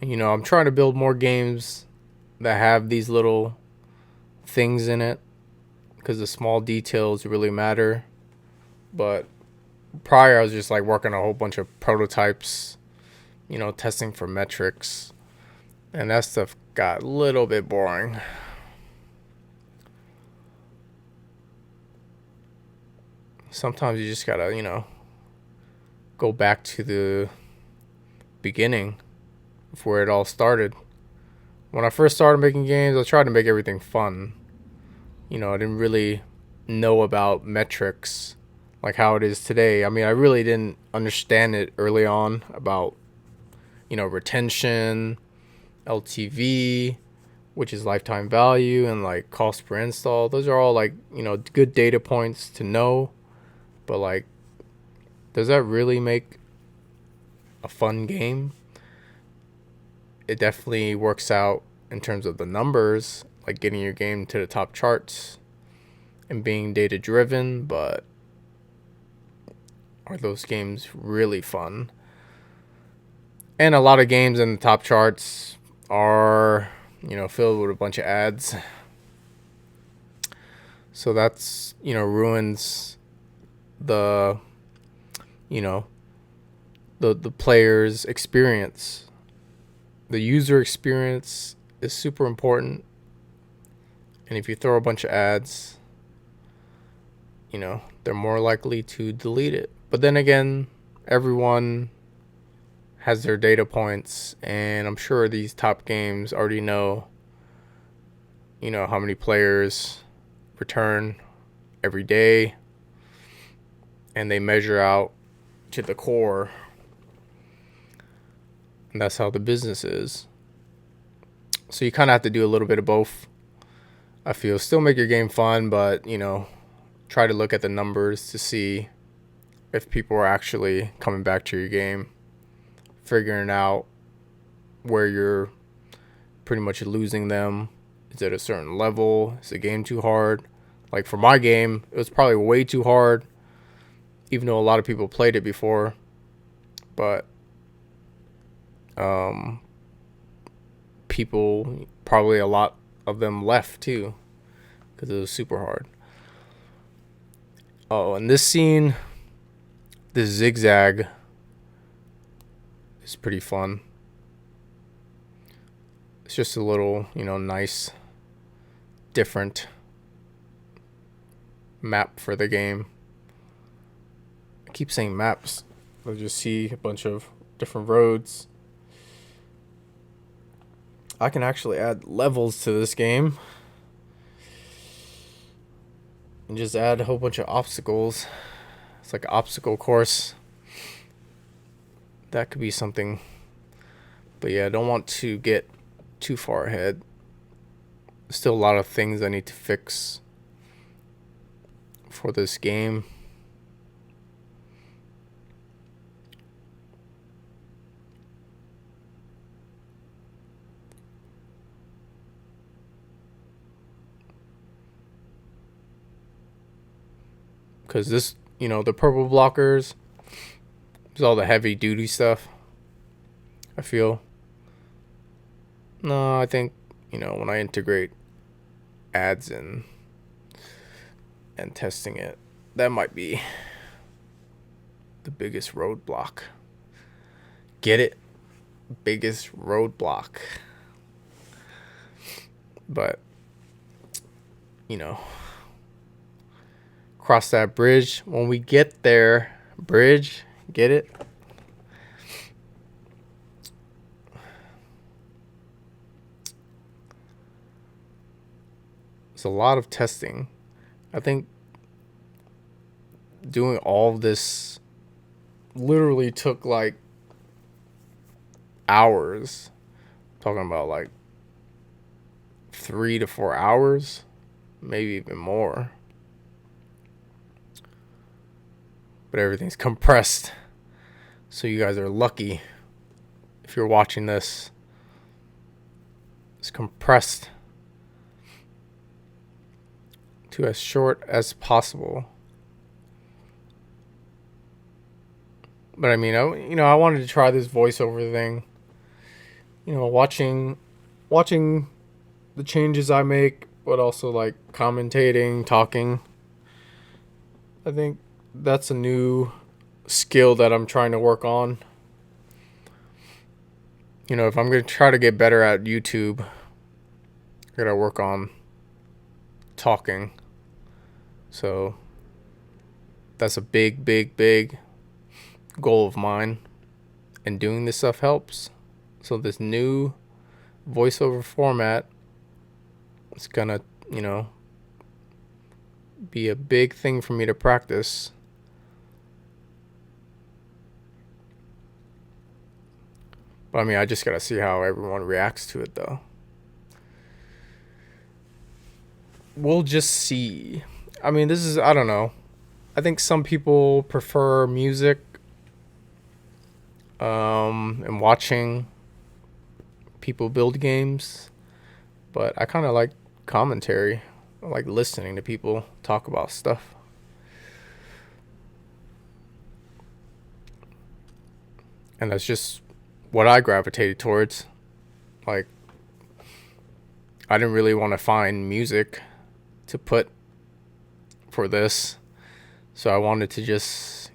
I'm trying to build more games that have these little things in it, because the small details really matter. But prior, I was just like working a whole bunch of prototypes, testing for metrics, and that stuff got a little bit boring. Sometimes you just gotta, go back to the beginning of where it all started. When I first started making games, I tried to make everything fun. I didn't really know about metrics like how it is today. I mean, I really didn't understand it early on about, retention, LTV, which is lifetime value, and like cost per install. Those are all like, good data points to know. But like, does that really make a fun game? It definitely works out in terms of the numbers, like getting your game to the top charts and being data driven, but are those games really fun? And a lot of games in the top charts are, filled with a bunch of ads. So that's, ruins the, the player's experience. The user experience is super important. And if you throw a bunch of ads, they're more likely to delete it. But then again, everyone has their data points, and I'm sure these top games already know, how many players return every day, and they measure out to the core. And that's how the business is. So you kind of have to do a little bit of both. I feel still make your game fun, but try to look at the numbers to see if people are actually coming back to your game, figuring out where you're pretty much losing them. Is it a certain level? Is the game too hard? Like for my game, it was probably way too hard, even though a lot of people played it before. But people, probably a lot of them left too, because it was super hard. Oh, and this scene, this zigzag is pretty fun. It's just a little, nice, different map for the game. I keep saying maps. I just see a bunch of different roads. I can actually add levels to this game and just add a whole bunch of obstacles. It's like an obstacle course. That could be something. But yeah, I don't want to get too far ahead. Still a lot of things I need to fix for this game. Because this, the purple blockers, there's all the heavy duty stuff, I feel. No, I think, when I integrate ads in and testing it, that might be the biggest roadblock. Get it? Biggest roadblock. But, cross that bridge when we get there. Bridge, get it? It's a lot of testing. I think doing all of this literally took like hours. I'm talking about like 3 to 4 hours, maybe even more. But everything's compressed, so you guys are lucky if you're watching this. It's compressed to as short as possible. But I mean, I wanted to try this voiceover thing. Watching the changes I make, but also like commentating, talking. I think that's a new skill that I'm trying to work on. If I'm going to try to get better at YouTube, I got to work on talking. So that's a big, big, big goal of mine. And doing this stuff helps. So this new voiceover format is going to, be a big thing for me to practice. But I mean, I just got to see how everyone reacts to it, though. We'll just see. I mean, I don't know. I think some people prefer music and watching people build games. But I kind of like commentary. I like listening to people talk about stuff. And that's just what I gravitated towards. Like, I didn't really want to find music to put for this, so I wanted to just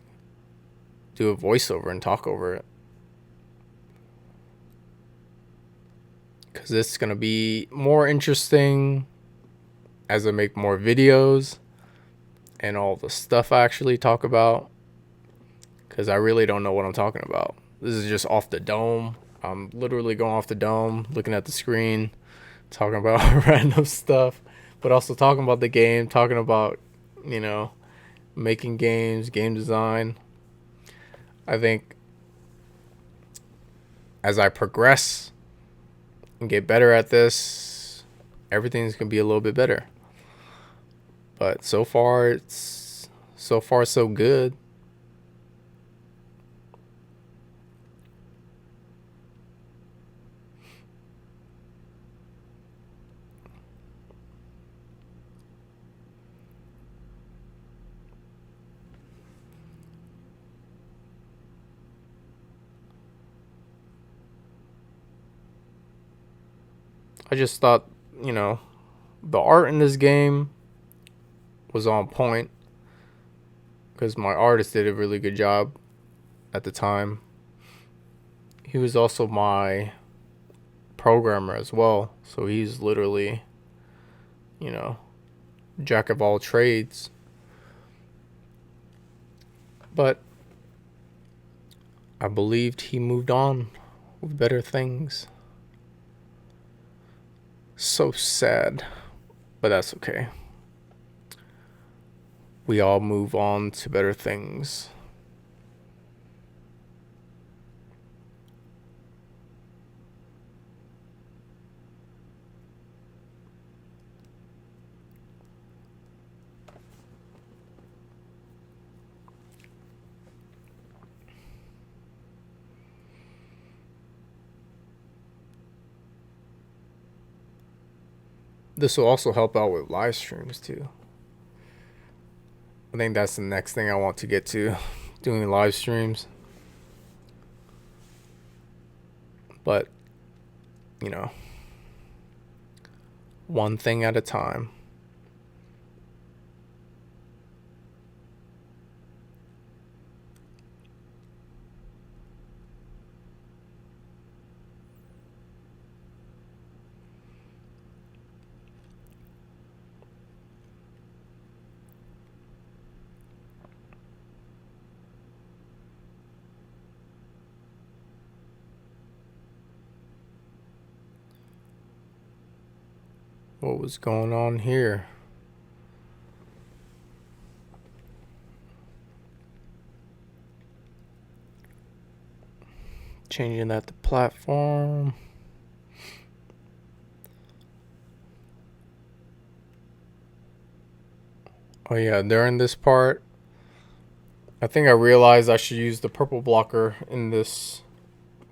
do a voiceover and talk over it, because this is going to be more interesting as I make more videos and all the stuff I actually talk about, because I really don't know what I'm talking about. This is just off the dome. I'm literally going off the dome, looking at the screen, talking about random stuff, but also talking about the game, talking about, making games, game design. I think as I progress and get better at this, everything's gonna be a little bit better. But so far so good. I just thought, the art in this game was on point because my artist did a really good job at the time. He was also my programmer as well, so he's literally, jack of all trades. But I believed he moved on with better things. So sad, but that's okay. We all move on to better things. This will also help out with live streams too. I think that's the next thing I want to get to, doing live streams. But, one thing at a time. What was going on here? Changing that to platform. Oh yeah, during this part, I think I realized I should use the purple blocker in this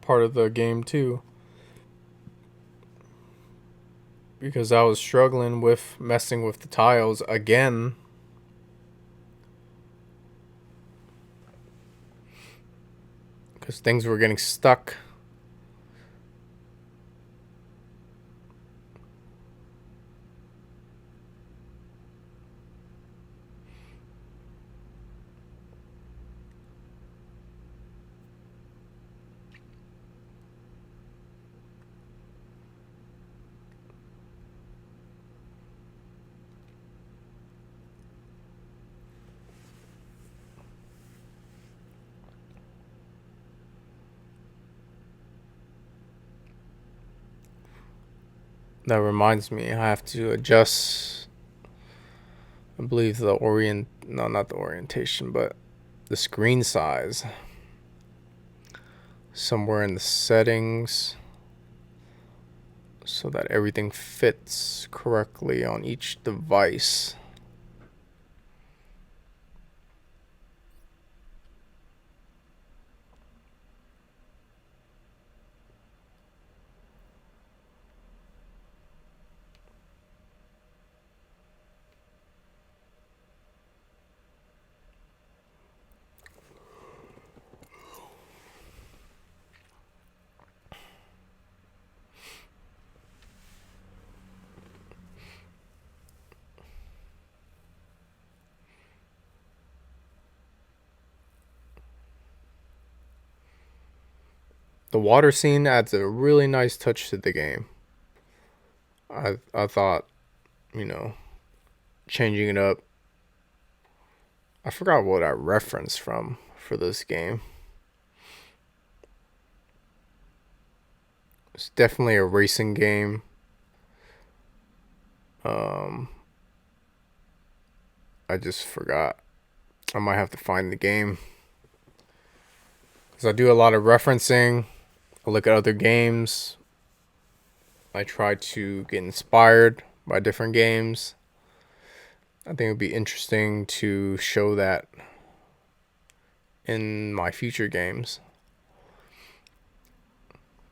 part of the game too. Because I was struggling with messing with the tiles again. Because things were getting stuck. That reminds me, I have to adjust, I believe not the orientation, but the screen size. Somewhere in the settings, so that everything fits correctly on each device. The water scene adds a really nice touch to the game. I thought, changing it up. I forgot what I referenced from for this game. It's definitely a racing game. I just forgot. I might have to find the game. Because I do a lot of referencing. I look at other games. I try to get inspired by different games. I think it would be interesting to show that in my future games,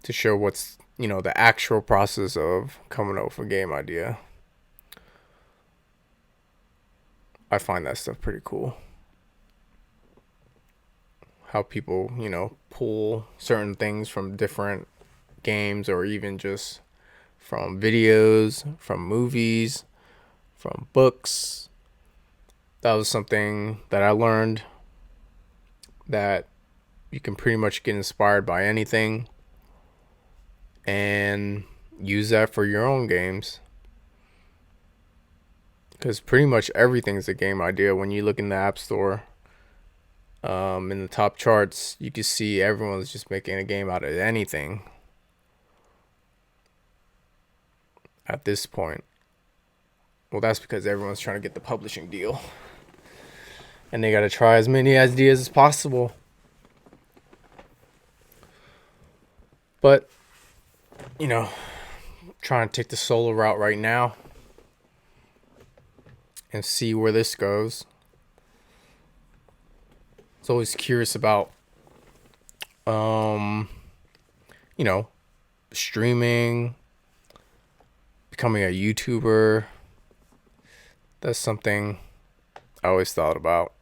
to show what's, the actual process of coming up with a game idea. I find that stuff pretty cool. How people, pull certain things from different games, or even just from videos, from movies, from books. That was something that I learned, that you can pretty much get inspired by anything and use that for your own games. Because pretty much everything's a game idea. When you look in the App Store, in the top charts, you can see everyone's just making a game out of anything at this point. Well, that's because everyone's trying to get the publishing deal, and they got to try as many ideas as possible. But, trying to take the solo route right now and see where this goes. I was always curious about, streaming, becoming a YouTuber. That's something I always thought about.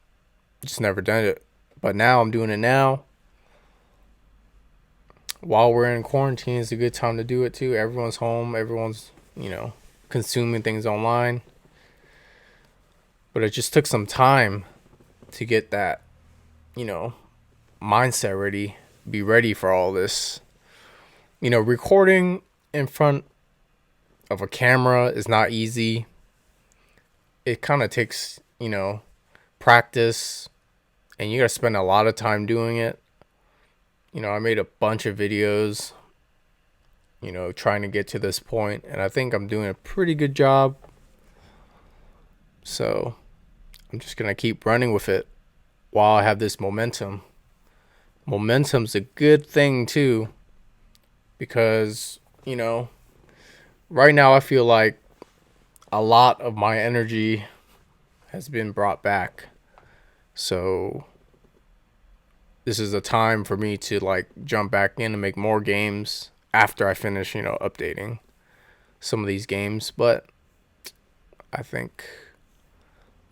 Just never done it. But now I'm doing it now. While we're in quarantine, it's a good time to do it too. Everyone's home. Everyone's, consuming things online. But it just took some time to get that, mindset ready. Be ready for all this. Recording in front of a camera is not easy. It kind of takes, practice, and you got to spend a lot of time doing it. I made a bunch of videos, trying to get to this point, and I think I'm doing a pretty good job. So I'm just going to keep running with it while I have this momentum. Momentum's a good thing too, because, right now I feel like a lot of my energy has been brought back. So this is a time for me to jump back in and make more games after I finish, updating some of these games. But I think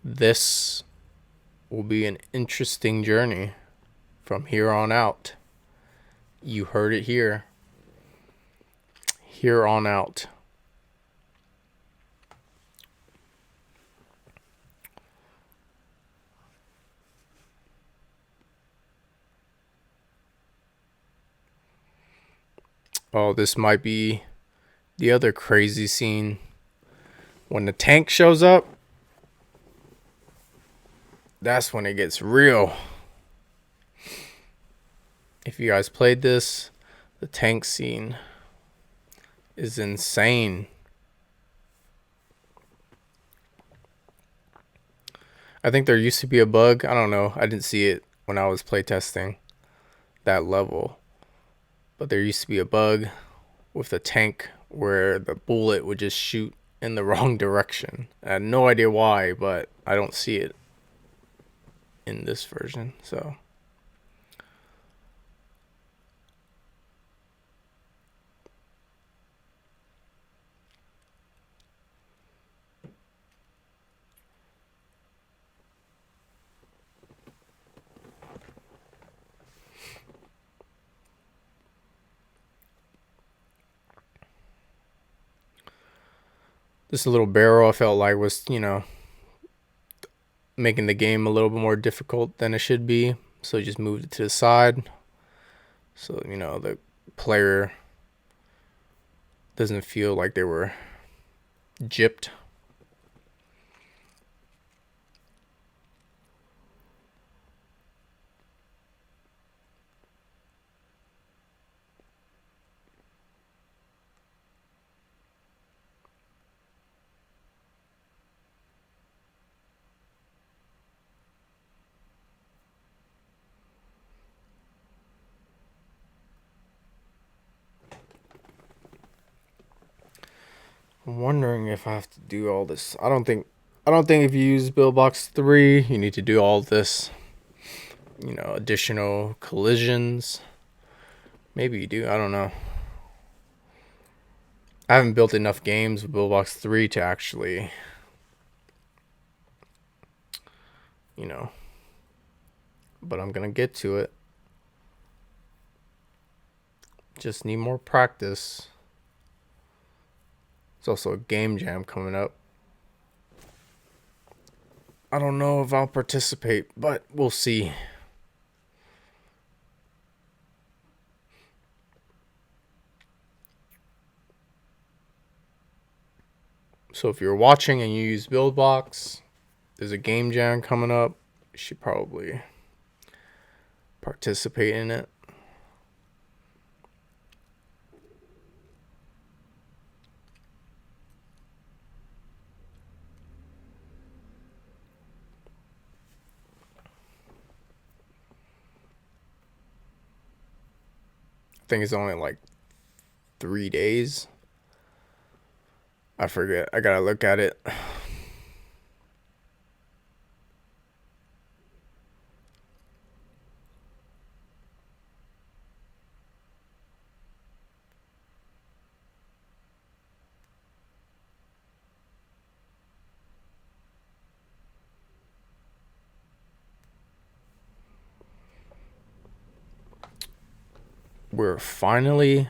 this will be an interesting journey from here on out. You heard it here. Here on out. Oh, this might be the other crazy scene. When the tank shows up, that's when it gets real. If you guys played this, the tank scene is insane. I think there used to be a bug. I don't know. I didn't see it when I was playtesting that level. But there used to be a bug with the tank where the bullet would just shoot in the wrong direction. I had no idea why, but I don't see it in this version. So this little barrel I felt like was, making the game a little bit more difficult than it should be. So I just moved it to the side. So, the player doesn't feel like they were gypped. I'm wondering if I have to do all this. I don't think if you use Buildbox 3, you need to do all this, additional collisions. Maybe you do. I don't know. I haven't built enough games with Buildbox 3 to actually, you know, but I'm going to get to it. Just need more practice. There's also a game jam coming up. I don't know if I'll participate, but we'll see. So if you're watching and you use Buildbox, there's a game jam coming up. You should probably participate in it. I think it's only like 3 days. I forget. I gotta look at it. We're finally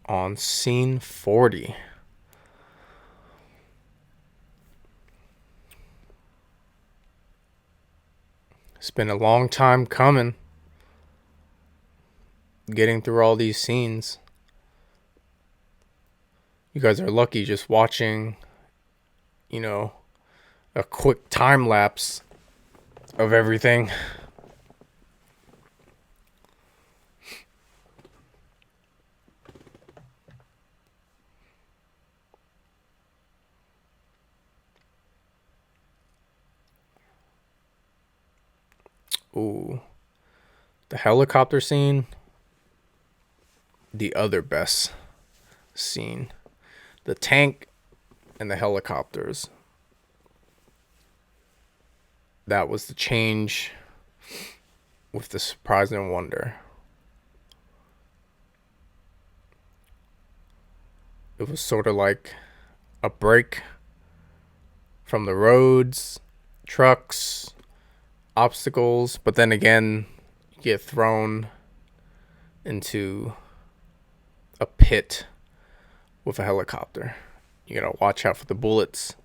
on scene 40. It's been a long time coming, getting through all these scenes. You guys are lucky just watching, a quick time lapse of everything. Ooh. The helicopter scene, the other best scene. The tank and the helicopters. That was the change with the surprise and wonder. It was sort of like a break from the roads, trucks, obstacles, but then again, you get thrown into a pit with a helicopter. You gotta watch out for the bullets.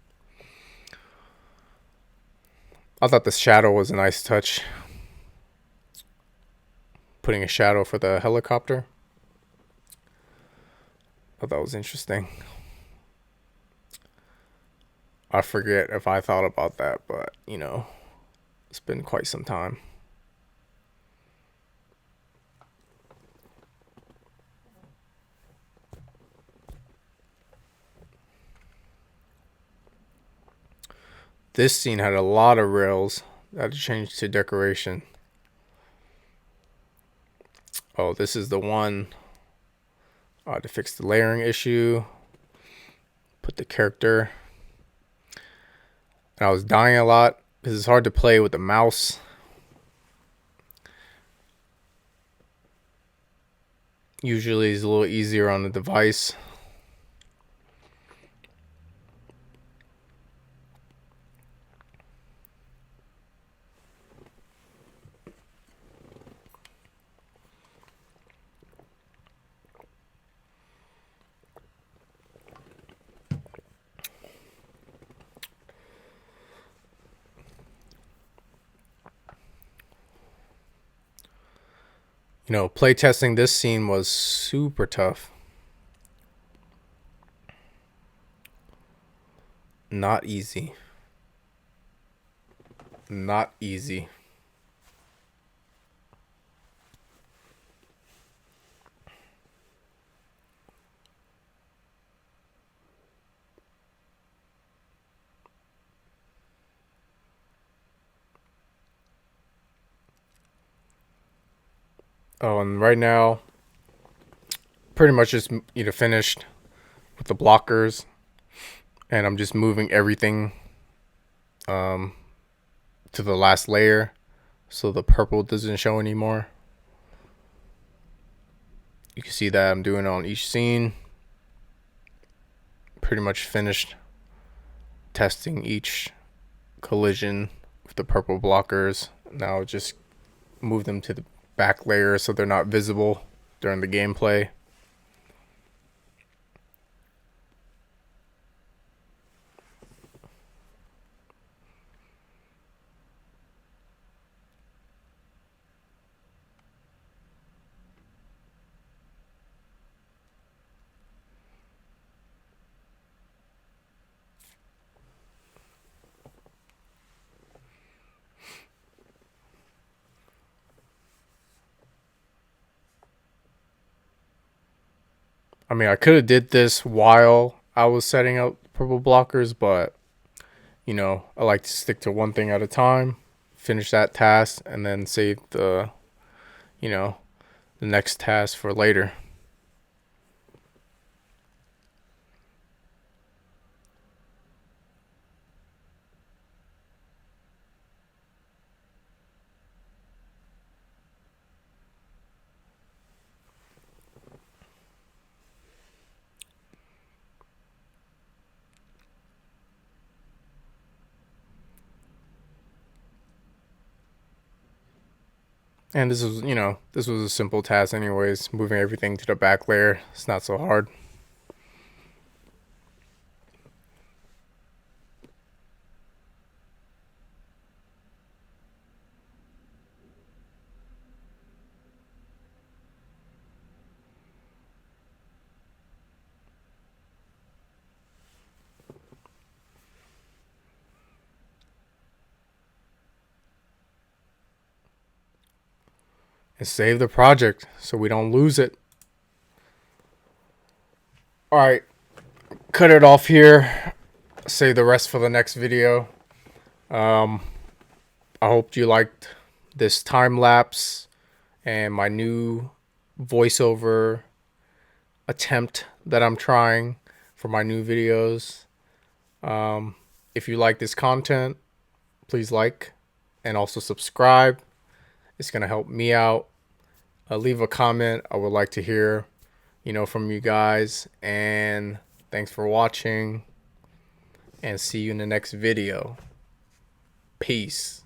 I thought the shadow was a nice touch. Putting a shadow for the helicopter. I thought that was interesting. I forget if I thought about that, but it's been quite some time. This scene had a lot of rails that had to change to decoration. Oh, this is the one to fix the layering issue. Put the character. And I was dying a lot because it's hard to play with the mouse. Usually it's a little easier on the device. Playtesting this scene was super tough. Not easy. Not easy. Oh, and right now, pretty much just finished with the blockers, and I'm just moving everything to the last layer so the purple doesn't show anymore. You can see that I'm doing it on each scene. Pretty much finished testing each collision with the purple blockers. Now just move them to the back layer so they're not visible during the gameplay. I mean, I could have did this while I was setting up purple blockers, but you know, I like to stick to one thing at a time, finish that task, and then save the, you know, the next task for later. And this was, you know, this was a simple task anyways. Moving everything to the back layer, it's not so hard. And save the project so we don't lose it. Alright, cut it off here. Save the rest for the next video. I hope you liked this time lapse and my new voiceover attempt that I'm trying for my new videos. If you like this content, please like and also subscribe. It's going to help me out. Leave a comment. I would like to hear, you know, from you guys. And thanks for watching. And see you in the next video. Peace.